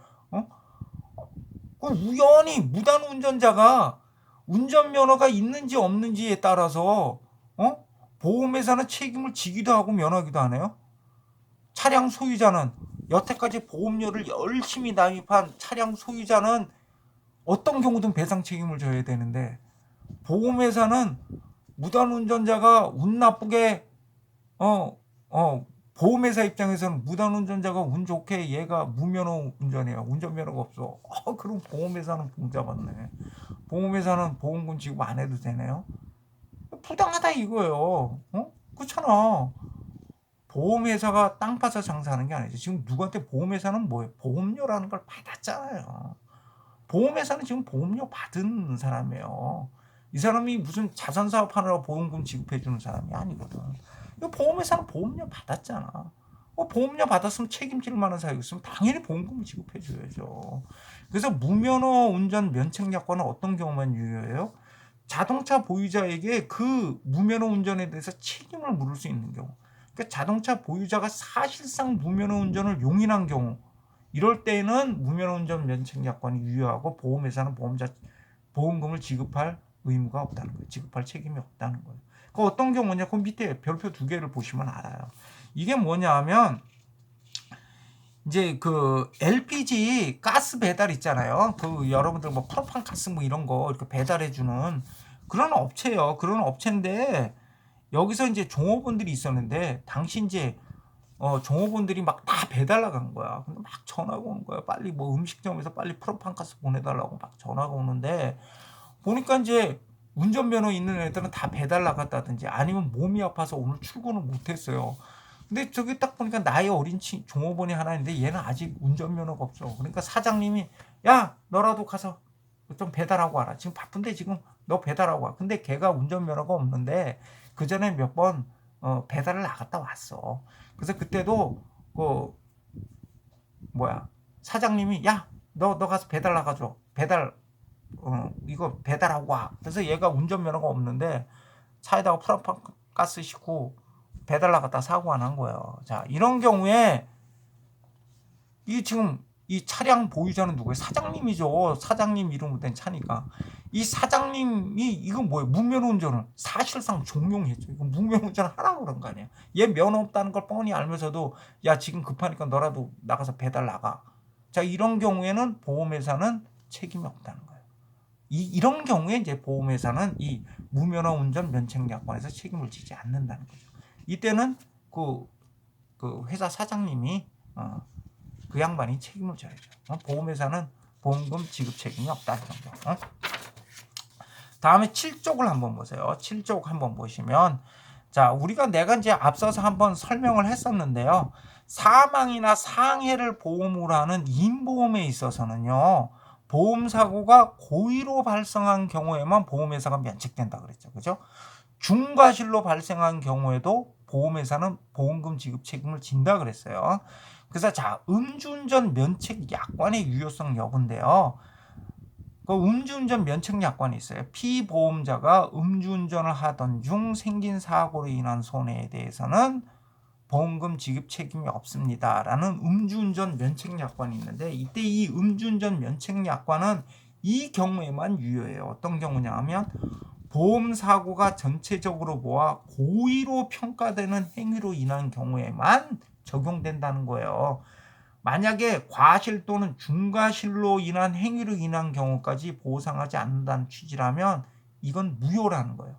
우연히 무단운전자가 운전면허가 있는지 없는지에 따라서 보험회사는 책임을 지기도 하고 면하기도 하네요. 차량 소유자는 여태까지 보험료를 열심히 납입한 차량 소유자는 어떤 경우든 배상 책임을 져야 되는데 보험회사는 무단운전자가 운 나쁘게 보험회사 입장에서는 무단운전자가 운 좋게 얘가 무면허 운전이야. 운전면허가 없어. 그럼 보험회사는 봉잡았네. 보험회사는 보험금 지급 안 해도 되네요. 부당하다 이거예요. 그렇잖아. 보험회사가 땅 파서 장사하는 게 아니지. 지금 누구한테 보험회사는 뭐예요? 보험료라는 걸 받았잖아요. 보험회사는 지금 보험료 받은 사람이에요. 이 사람이 무슨 자선사업 하느라고 보험금 지급해주는 사람이 아니거든. 보험회사는 보험료 받았잖아. 보험료 받았으면 책임질 만한 사유였으면 당연히 보험금을 지급해줘야죠. 그래서 무면허 운전 면책약관은 어떤 경우만 유효해요? 자동차 보유자에게 그 무면허 운전에 대해서 책임을 물을 수 있는 경우. 그러니까 자동차 보유자가 사실상 무면허 운전을 용인한 경우, 이럴 때는 무면허 운전 면책약관이 유효하고 보험회사는 보험금을 지급할 의무가 없다는 거예요. 지급할 책임이 없다는 거예요. 그 어떤 경우냐? 그 밑에 별표 2개를 보시면 알아요. 이게 뭐냐 하면 이제 그 LPG 가스 배달 있잖아요. 그 여러분들 뭐 프로판 가스 뭐 이런 거 이렇게 배달해 주는 그런 업체요. 그런 업체인데 여기서 이제 종업원들이 있었는데 당시 이제 종업원들이 막 다 배달 나간 거야. 근데 막 전화가 오는 거야. 빨리 뭐 음식점에서 빨리 프로판 가스 보내달라고 막 전화가 오는데 보니까 이제 운전면허 있는 애들은 다 배달 나갔다든지 아니면 몸이 아파서 오늘 출근을 못했어요. 근데 저기 딱 보니까 나이 어린 종업원이 하나 있는데 얘는 아직 운전면허가 없어. 그러니까 사장님이 야 너라도 가서 좀 배달하고 와라. 지금 바쁜데 지금 너 배달하고 와. 근데 걔가 운전면허가 없는데 그 전에 몇 번 배달을 나갔다 왔어. 그래서 그때도 그 뭐야 사장님이 야 너 가서 배달 나가줘. 배달 이거 배달하고 와. 그래서 얘가 운전면허가 없는데 차에다가 프라판 가스 싣고 배달 나갔다 사고가 난 거예요. 자, 이런 경우에 이 지금 이 차량 보유자는 누구예요? 사장님이죠. 사장님 이름으로 된 차니까. 이 사장님이 이건 뭐예요? 무면허 운전을 사실상 종용했죠. 이거 무면허 운전을 하라고 그런 거 아니에요. 얘 면허 없다는 걸 뻔히 알면서도 야 지금 급하니까 너라도 나가서 배달 나가. 자, 이런 경우에는 보험회사는 책임이 없다는 거예요. 이런 경우에 이제 보험회사는 이 무면허 운전 면책약관에서 책임을 지지 않는다는 거죠. 이때는 그 회사 사장님이 그 양반이 책임을 져야죠. 보험회사는 보험금 지급 책임이 없다 이런 거. 다음에 7쪽을 한번 보세요. 7쪽 한번 보시면 자 내가 이제 앞서서 한번 설명을 했었는데요. 사망이나 상해를 보험으로 하는 인보험에 있어서는요. 보험사고가 고의로 발생한 경우에만 보험회사가 면책된다 그랬죠. 그죠? 중과실로 발생한 경우에도 보험회사는 보험금 지급 책임을 진다 그랬어요. 그래서 자 음주운전 면책 약관의 유효성 여부인데요. 그 음주운전 면책 약관이 있어요. 피보험자가 음주운전을 하던 중 생긴 사고로 인한 손해에 대해서는 보험금 지급 책임이 없습니다라는 음주운전 면책 약관이 있는데 이때 이 음주운전 면책 약관은 이 경우에만 유효해요. 어떤 경우냐 하면 보험사고가 전체적으로 모아 고의로 평가되는 행위로 인한 경우에만 적용된다는 거예요. 만약에 과실 또는 중과실로 인한 행위로 인한 경우까지 보상하지 않는다는 취지라면 이건 무효라는 거예요.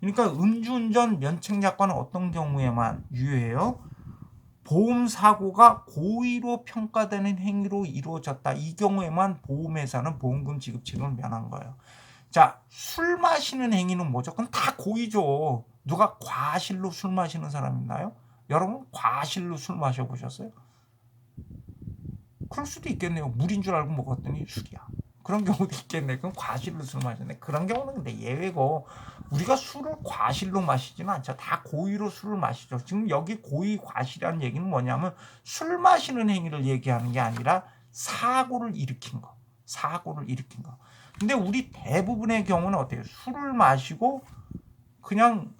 그러니까 음주운전 면책약관은 어떤 경우에만 유효해요? 보험사고가 고의로 평가되는 행위로 이루어졌다. 이 경우에만 보험회사는 보험금 지급 책임을 면한 거예요. 자, 술 마시는 행위는 뭐죠? 그건 다 고의죠. 누가 과실로 술 마시는 사람 있나요? 여러분 과실로 술 마셔보셨어요? 그럴 수도 있겠네요. 물인 줄 알고 먹었더니 술이야. 그런 경우도 있겠네. 그럼 과실로 술 마셨네. 그런 경우는 근데 예외고 우리가 술을 과실로 마시지는 않죠. 다 고의로 술을 마시죠. 지금 여기 고의 과실이라는 얘기는 뭐냐면 술 마시는 행위를 얘기하는 게 아니라 사고를 일으킨 거. 사고를 일으킨 거. 근데 우리 대부분의 경우는 어때요? 술을 마시고 그냥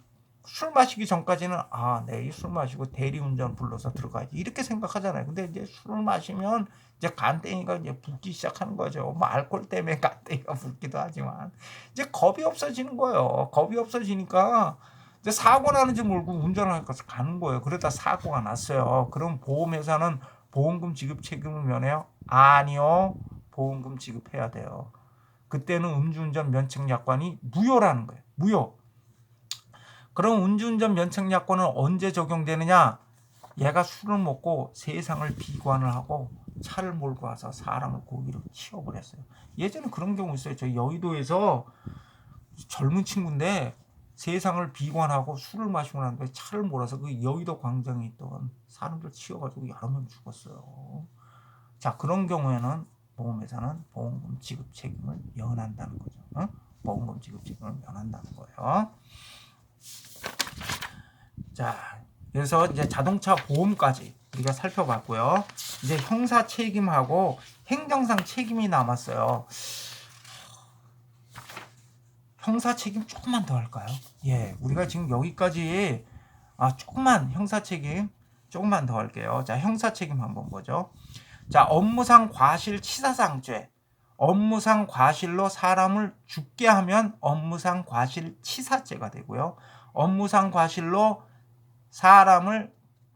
술 마시기 전까지는 내일 술 마시고 대리운전 불러서 들어가야지 이렇게 생각하잖아요. 근데 이제 술을 마시면 이제 간땡이가 이제 붓기 시작하는 거죠. 뭐 알코올 때문에 간땡이가 붓기도 하지만 이제 겁이 없어지는 거예요. 겁이 없어지니까 이제 사고 나는지 모르고 운전을 할 것을 가는 거예요. 그러다 사고가 났어요. 그럼 보험회사는 보험금 지급 책임을 면해요? 아니요. 보험금 지급해야 돼요. 그때는 음주운전 면책약관이 무효라는 거예요. 무효. 그럼 음주운전 면책약관은 언제 적용되느냐? 얘가 술을 먹고 세상을 비관을 하고 차를 몰고 와서 사람을 고의로 치워버렸어요. 예전에 그런 경우 있어요. 저희 여의도에서 젊은 친구인데 세상을 비관하고 술을 마시고 난 뒤에 차를 몰아서 그 여의도 광장에 있던 사람들 치워가지고 여러 명 죽었어요. 자, 그런 경우에는 보험회사는 보험금 지급 책임을 면한다는 거죠. 보험금 지급 책임을 면한다는 거예요. 자, 그래서 이제 자동차 보험까지 우리가 살펴봤고요. 이제 형사 책임하고 행정상 책임이 남았어요. 형사 책임 조금만 더 할까요? 예, 우리가 지금 여기까지 조금만 형사 책임 조금만 더 할게요. 자, 형사 책임 한번 보죠. 자, 업무상 과실 치사상죄. 업무상 과실로 사람을 죽게 하면 업무상 과실 치사죄가 되고요. 업무상 과실로 사람을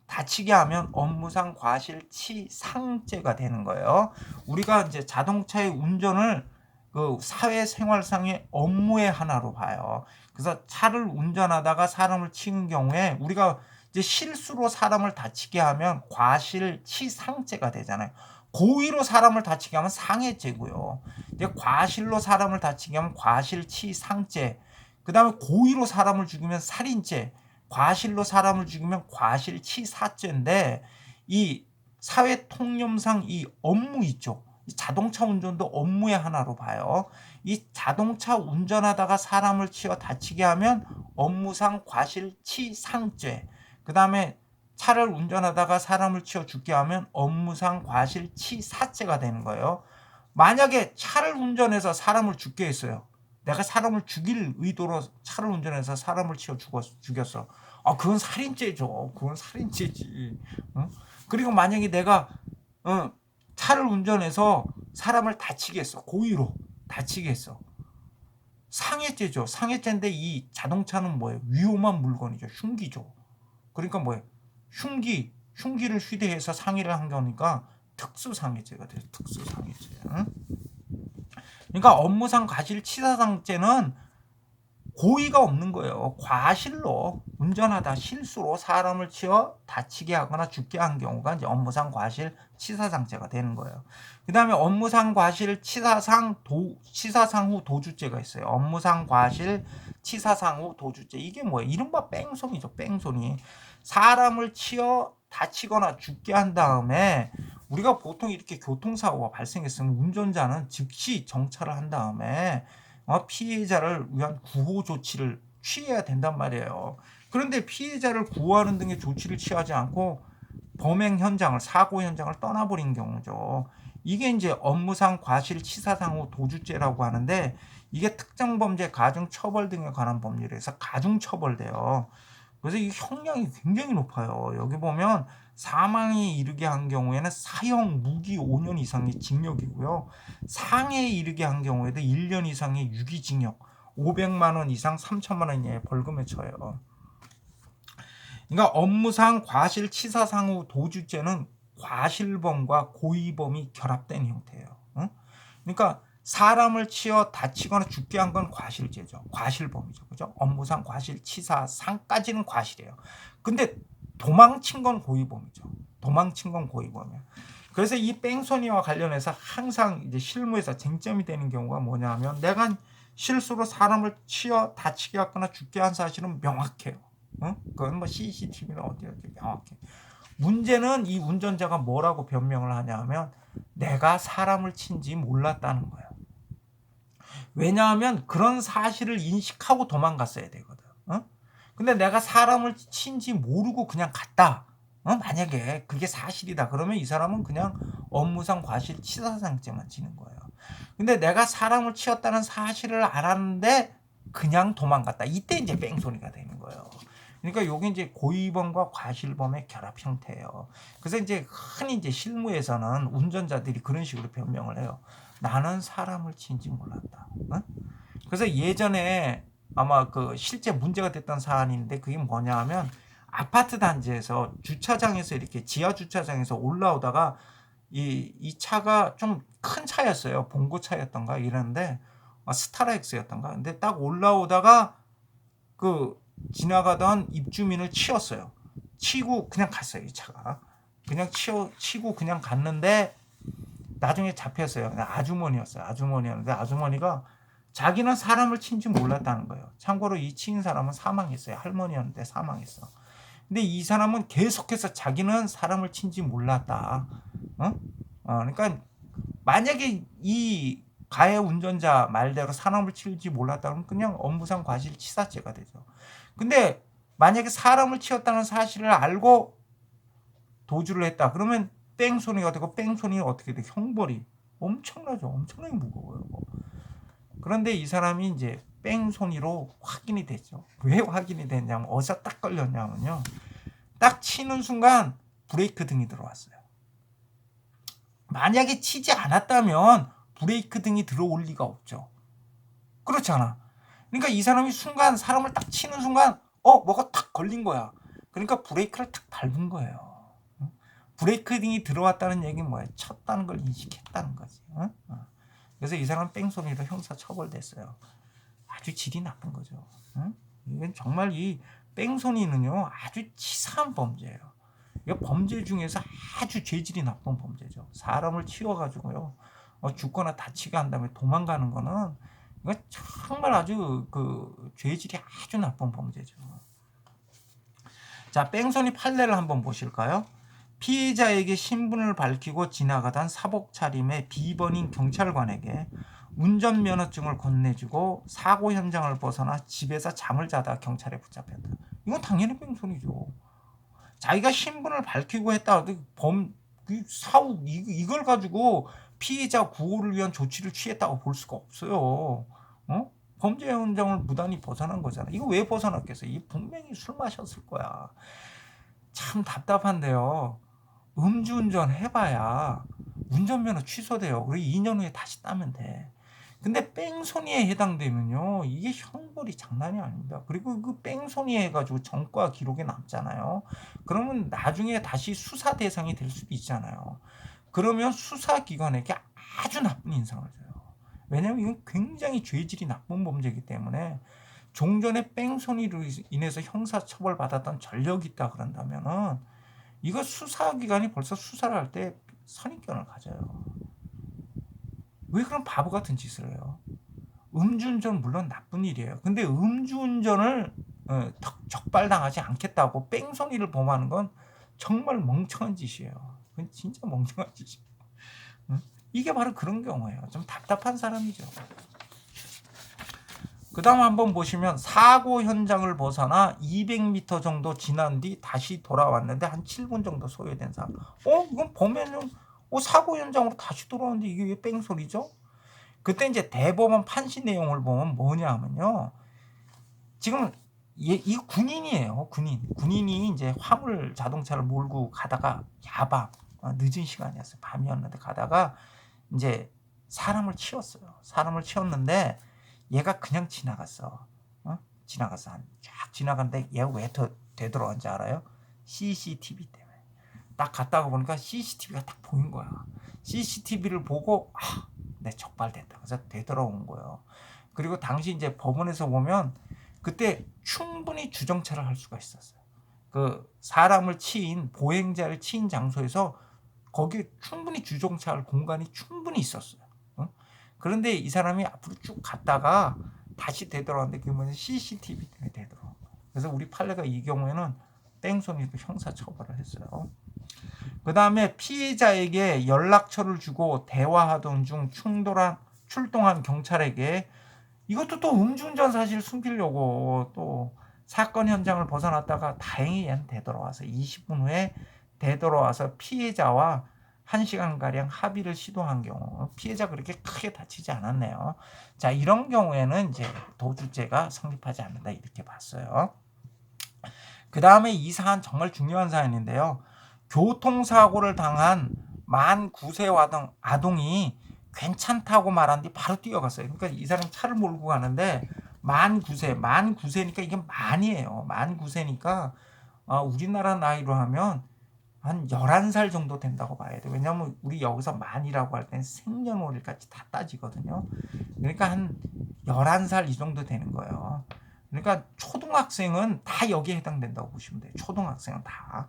다치게 하면 업무상 과실치상죄가 되는 거예요. 우리가 이제 자동차의 운전을 그 사회생활상의 업무의 하나로 봐요. 그래서 차를 운전하다가 사람을 치는 경우에 우리가 이제 실수로 사람을 다치게 하면 과실치상죄가 되잖아요. 고의로 사람을 다치게 하면 상해죄고요. 이제 과실로 사람을 다치게 하면 과실치상죄. 그다음에 고의로 사람을 죽이면 살인죄. 과실로 사람을 죽이면 과실치사죄인데 이 사회통념상 이 업무 있죠. 이 자동차 운전도 업무의 하나로 봐요. 이 자동차 운전하다가 사람을 치어 다치게 하면 업무상 과실치상죄. 그 다음에 차를 운전하다가 사람을 치어 죽게 하면 업무상 과실치사죄가 되는 거예요. 만약에 차를 운전해서 사람을 죽게 했어요. 내가 사람을 죽일 의도로 차를 운전해서 사람을 치어 죽였어. 그건 살인죄죠. 그건 살인죄지. 그리고 만약에 내가 차를 운전해서 사람을 다치게 했어. 고의로 다치게 했어. 상해죄죠. 상해죄인데 이 자동차는 뭐예요? 위험한 물건이죠. 흉기죠. 그러니까 뭐예요? 흉기를 휴대해서 상해를 한 거니까 특수상해죄가 돼요. 특수상해죄. 그러니까 업무상 과실치사상죄는 고의가 없는 거예요. 과실로 운전하다 실수로 사람을 치어 다치게 하거나 죽게 한 경우가 이제 업무상 과실치사상죄가 되는 거예요. 그다음에 업무상 과실치사상 후 도주죄가 있어요. 업무상 과실치사상 후 도주죄. 이게 뭐예요? 이른바 뺑소니죠. 뺑소니. 사람을 치어 다치거나 죽게 한 다음에 우리가 보통 이렇게 교통사고가 발생했으면 운전자는 즉시 정차를 한 다음에 피해자를 위한 구호 조치를 취해야 된단 말이에요. 그런데 피해자를 구호하는 등의 조치를 취하지 않고 범행 현장을, 사고 현장을 떠나버린 경우죠. 이게 이제 업무상 과실치사상 후 도주죄라고 하는데 이게 특정범죄, 가중처벌 등에 관한 법률에서 가중처벌돼요. 그래서 이 형량이 굉장히 높아요. 여기 보면 사망에 이르게 한 경우에는 사형 무기 5년 이상의 징역이고요. 상해에 이르게 한 경우에도 1년 이상의 유기징역, 500만 원 이상 3천만 원 이하의 벌금에 처해요. 그러니까 업무상 과실치사상 후 도주죄는 과실범과 고의범이 결합된 형태예요. 그러니까 사람을 치어 다치거나 죽게 한 건 과실죄죠. 과실범이죠. 그죠? 업무상 과실치사상까지는 과실이에요. 근데 도망친 건 고의범이죠. 도망친 건 고의범이에요. 그래서 이 뺑소니와 관련해서 항상 이제 실무에서 쟁점이 되는 경우가 뭐냐면 내가 실수로 사람을 치어 다치게 하거나 죽게 한 사실은 명확해요. 그건 뭐 CCTV나 어디 명확해. 문제는 이 운전자가 뭐라고 변명을 하냐면 내가 사람을 친지 몰랐다는 거예요. 왜냐하면 그런 사실을 인식하고 도망갔어야 되거든. 근데 내가 사람을 친지 모르고 그냥 갔다. 만약에 그게 사실이다. 그러면 이 사람은 그냥 업무상 과실치사상죄만 지는 거예요. 근데 내가 사람을 치었다는 사실을 알았는데 그냥 도망갔다. 이때 이제 뺑소니가 되는 거예요. 그러니까 요게 이제 고의범과 과실범의 결합 형태예요. 그래서 이제 흔히 이제 실무에서는 운전자들이 그런 식으로 변명을 해요. 나는 사람을 친지 몰랐다. 그래서 예전에 아마 그 실제 문제가 됐던 사안인데 그게 뭐냐 하면 아파트 단지에서 주차장에서 이렇게 지하 주차장에서 올라오다가 이 차가 좀 큰 차였어요. 봉고 차였던가 이랬는데 스타렉스였던가. 근데 딱 올라오다가 그 지나가던 입주민을 치었어요. 치고 그냥 갔어요. 이 차가. 그냥 치고 그냥 갔는데 나중에 잡혔어요. 아주머니였어요. 아주머니였는데 아주머니가 자기는 사람을 친지 몰랐다는 거예요. 참고로 이 친 사람은 사망했어요. 할머니였는데 사망했어. 근데 이 사람은 계속해서 자기는 사람을 친지 몰랐다. 그러니까 만약에 이 가해 운전자 말대로 사람을 치지 몰랐다면 그냥 업무상 과실치사죄가 되죠. 근데 만약에 사람을 치었다는 사실을 알고 도주를 했다. 그러면 뺑소니가 되고 뺑소니는 어떻게 돼? 형벌이 엄청나죠. 엄청나게 무거워요. 그런데 이 사람이 이제 뺑소니로 확인이 됐죠. 왜 확인이 됐냐면 어디서 딱 걸렸냐면요. 딱 치는 순간 브레이크 등이 들어왔어요. 만약에 치지 않았다면 브레이크 등이 들어올 리가 없죠. 그렇잖아. 그러니까 이 사람이 순간 사람을 딱 치는 순간 뭐가 탁 걸린 거야. 그러니까 브레이크를 탁 밟은 거예요. 브레이크 등이 들어왔다는 얘기는 뭐야? 쳤다는 걸 인식했다는 거지. 그래서 이 사람은 뺑소니로 형사 처벌됐어요. 아주 질이 나쁜 거죠. 이건 정말 이 뺑소니는요 아주 치사한 범죄예요. 이거 범죄 중에서 아주 죄질이 나쁜 범죄죠. 사람을 치워가지고요 죽거나 다치게 한 다음에 도망가는 거는 이거 정말 아주 그 죄질이 아주 나쁜 범죄죠. 자, 뺑소니 판례를 한번 보실까요? 피해자에게 신분을 밝히고 지나가던 사복 차림의 비번인 경찰관에게 운전면허증을 건네주고 사고 현장을 벗어나 집에서 잠을 자다 경찰에 붙잡혔다. 이건 당연히 뺑소니죠. 자기가 신분을 밝히고 했다. 사후 이걸 가지고 피해자 구호를 위한 조치를 취했다고 볼 수가 없어요. 범죄 현장을 무단히 벗어난 거잖아. 이거 왜 벗어났겠어요? 이 분명히 술 마셨을 거야. 참 답답한데요. 음주운전 해봐야 운전면허 취소돼요. 그리고 2년 후에 다시 따면 돼. 근데 뺑소니에 해당되면요, 이게 형벌이 장난이 아닙니다. 그리고 그 뺑소니 해가지고 전과 기록에 남잖아요. 그러면 나중에 다시 수사 대상이 될 수도 있잖아요. 그러면 수사기관에게 아주 나쁜 인상을 줘요. 왜냐하면 이건 굉장히 죄질이 나쁜 범죄이기 때문에 종전에 뺑소니로 인해서 형사처벌 받았던 전력이 있다 그런다면은 이거 수사기관이 벌써 수사를 할 때 선입견을 가져요. 왜 그런 바보 같은 짓을 해요? 음주운전 물론 나쁜 일이에요. 근데 음주운전을 적발당하지 않겠다고 뺑소니를 범하는 건 정말 멍청한 짓이에요. 그건 진짜 멍청한 짓이에요. 이게 바로 그런 경우예요. 좀 답답한 사람이죠. 그 다음 한번 보시면 사고 현장을 벗어나 200m 정도 지난 뒤 다시 돌아왔는데 한 7분 정도 소요된 사람. 이건 보면은 사고 현장으로 다시 돌아왔는데 이게 왜 뺑소리죠? 그때 이제 대법원 판시 내용을 보면 뭐냐 하면요. 지금 이 군인이에요. 군인이 이제 화물 자동차를 몰고 가다가 야밤 늦은 시간이었어요. 밤이었는데 가다가 이제 사람을 치웠는데 얘가 그냥 지나갔어. 지나갔어. 쫙 지나갔는데 얘가 왜 되돌아온지 알아요? CCTV 때문에. 딱 갔다가 보니까 CCTV가 딱 보인 거야. CCTV를 보고 내 적발됐다. 그래서 되돌아온 거예요. 그리고 당시 이제 법원에서 보면 그때 충분히 주정차를 할 수가 있었어요. 그 사람을 치인 보행자를 치인 장소에서 거기에 충분히 주정차할 공간이 충분히 있었어요. 그런데 이 사람이 앞으로 쭉 갔다가 다시 되돌아왔는데 그게 뭐냐 CCTV 때문에 되돌아온 거예요. 그래서 우리 판례가 이 경우에는 땡손이도 형사처벌을 했어요. 그 다음에 피해자에게 연락처를 주고 대화하던 중 출동한 경찰에게 이것도 또 음주운전 사실 숨기려고 또 사건 현장을 벗어났다가 다행히 얘는 되돌아와서 20분 후에 되돌아와서 피해자와 1시간가량 합의를 시도한 경우 피해자 그렇게 크게 다치지 않았네요. 자, 이런 경우에는 이제 도주죄가 성립하지 않는다 이렇게 봤어요. 그 다음에 이 사안 정말 중요한 사안인데요. 교통사고를 당한 만 9세 아동이 괜찮다고 말한 뒤 바로 뛰어갔어요. 그러니까 이 사람이 차를 몰고 가는데 만 9세니까 이게 만이에요. 만 9세니까 우리나라 나이로 하면 한 11살 정도 된다고 봐야 돼요. 왜냐하면 우리 여기서 만이라고 할 때는 생년월일까지 다 따지거든요. 그러니까 한 11살 이 정도 되는 거예요. 그러니까 초등학생은 다 여기에 해당된다고 보시면 돼요. 초등학생은 다.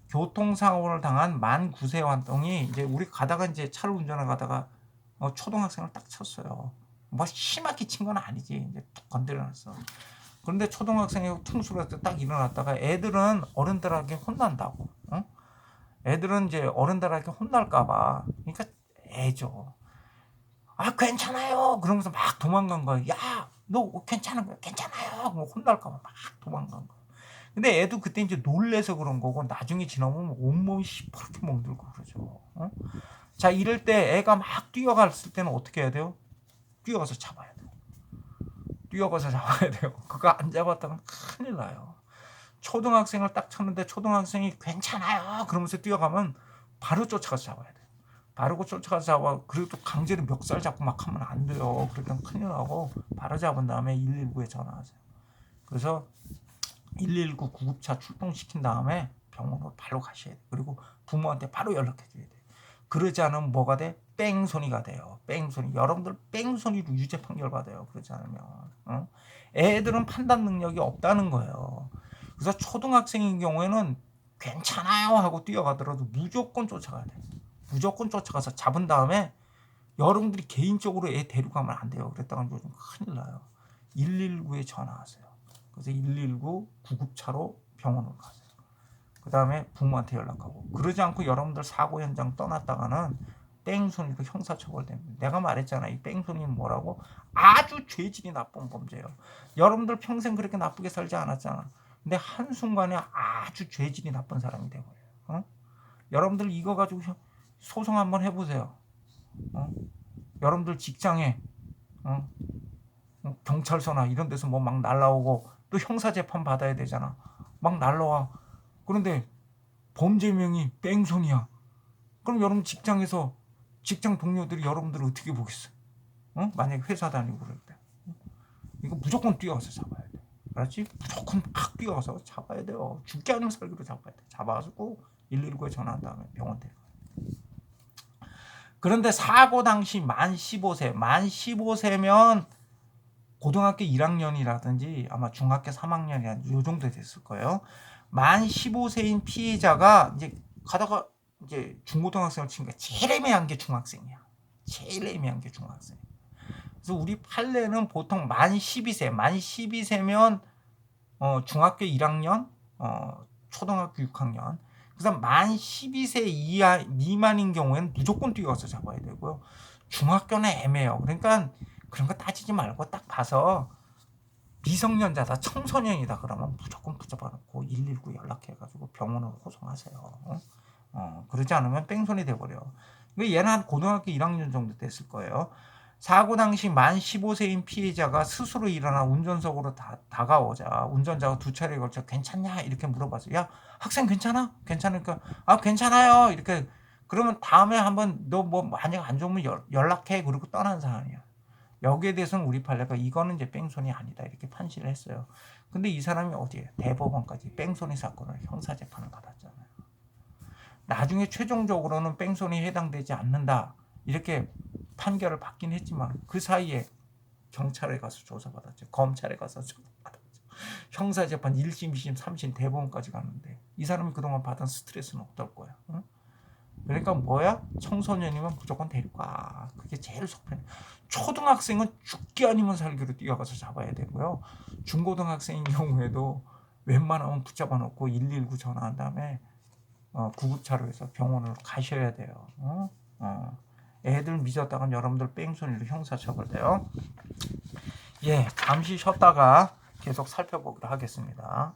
교통사고를 당한 만 9세 아동이 이제 우리 가다가 이제 차를 운전해 가다가 초등학생을 딱 쳤어요. 뭐 심하게 친 건 아니지. 이제 툭 건드려놨어. 그런데 초등학생이 퉁수가 딱 일어났다가 애들은 어른들에게 혼난다고. 애들은 이제 어른들에게 혼날까봐. 그러니까 애죠. 괜찮아요. 그러면서 막 도망간 거야. 야, 너 괜찮은 거야? 괜찮아요. 뭐 혼날까봐 막 도망간 거야. 근데 애도 그때 이제 놀래서 그런 거고 나중에 지나보면 온몸이 시퍼렇게 멍들고 그러죠. 자, 이럴 때 애가 막 뛰어갔을 때는 어떻게 해야 돼요? 뛰어가서 잡아야 돼요. 뛰어가서 잡아야 돼요. 그거 안 잡았다면 큰일 나요. 초등학생을 딱 쳤는데 초등학생이 괜찮아요. 그러면서 뛰어가면 바로 쫓아가서 잡아야 돼요. 바로 쫓아가서 잡아. 그리고 또 강제로 멱살 잡고 막 하면 안 돼요. 그러면 큰일 나고 바로 잡은 다음에 119에 전화하세요. 그래서 119 구급차 출동시킨 다음에 병원으로 바로 가셔야 돼요. 그리고 부모한테 바로 연락해 줘야 돼요. 그러지 않으면 뭐가 돼? 뺑소니가 돼요. 뺑소니. 여러분들 뺑소니로 유죄 판결 받아요. 그러지 않으면. 애들은 판단 능력이 없다는 거예요. 그래서 초등학생인 경우에는 괜찮아요 하고 뛰어가더라도 무조건 쫓아가야 돼요. 무조건 쫓아가서 잡은 다음에 여러분들이 개인적으로 애 데려가면 안 돼요. 그랬다가 요즘 큰일 나요. 119에 전화하세요. 그래서 119 구급차로 병원으로 가세요. 그 다음에 부모한테 연락하고. 그러지 않고 여러분들 사고 현장 떠났다가는 뺑소니로 형사처벌됩니다. 내가 말했잖아. 이 뺑소니는 뭐라고? 아주 죄질이 나쁜 범죄예요. 여러분들 평생 그렇게 나쁘게 살지 않았잖아. 근데 한순간에 아주 죄질이 나쁜 사람이 돼버려요. 어? 여러분들 이거 가지고 소송 한번 해보세요. 어? 여러분들 직장에 경찰서나 이런 데서 뭐 막 날라오고 또 형사재판 받아야 되잖아. 막 날라와. 그런데 범죄명이 뺑소니야. 그럼 여러분 직장에서 직장 동료들이 여러분들을 어떻게 보겠어? 만약에 회사 다니고 그럴 때. 이거 무조건 뛰어가서 잡아야 돼. 알았지? 무조건 팍 뛰어가서 잡아야 돼요. 죽게 아니면 살기로 잡아야 돼. 잡아가지고 119에 전화한 다음에 병원 데려가. 그런데 사고 당시 만 15세면 고등학교 1학년이라든지 아마 중학교 3학년이라든지 요 정도 됐을 거예요. 만 15세인 피해자가 이제 가다가 이제 중고등학생을 치니까 제일 애매한 게 중학생이야. 제일 애매한 게 중학생. 그래서 우리 판례는 보통 만 12세면 중학교 1학년, 초등학교 6학년. 그래서 만 12세 이하 미만인 경우에는 무조건 뛰어가서 잡아야 되고요. 중학교는 애매해요. 그러니까 그런 거 따지지 말고 딱 봐서 미성년자다, 청소년이다 그러면 무조건 붙잡아놓고 119 연락해가지고 병원으로 호송하세요. 그러지 않으면 뺑소니 돼버려. 얘는 한 고등학교 1학년 정도 됐을 거예요. 사고 당시 만 15세인 피해자가 스스로 일어나 운전석으로 다가오자 운전자가 두 차례에 걸쳐 괜찮냐 이렇게 물어봤어요. 야 학생 괜찮아? 괜찮으니까 아 괜찮아요 이렇게. 그러면 다음에 한번 너 뭐 만약 안 좋으면 연락해 그러고 떠난 사람이야. 여기에 대해서는 우리 판례가 이거는 이제 뺑소니 아니다 이렇게 판시를 했어요. 근데 이 사람이 어디에 대법원까지 뺑소니 사건을 형사재판을 받았잖아요. 나중에 최종적으로는 뺑소니에 해당되지 않는다 이렇게 판결을 받긴 했지만 그 사이에 경찰에 가서 조사받았죠. 검찰에 가서 조사받았죠. 형사재판 1심, 2심, 3심 대법원까지 갔는데 이 사람이 그동안 받은 스트레스는 어떨 거야. 응? 그러니까 뭐야? 청소년이면 무조건 데리고 가. 그게 제일 속편해. 초등학생은 죽기 아니면 살기로 뛰어가서 잡아야 되고요. 중고등학생인 경우에도 웬만하면 붙잡아 놓고 119 전화한 다음에 구급차로 해서 병원으로 가셔야 돼요. 애들 미쳤다간 여러분들 뺑소니로 형사처벌돼요. 예, 잠시 쉬었다가 계속 살펴보기로 하겠습니다.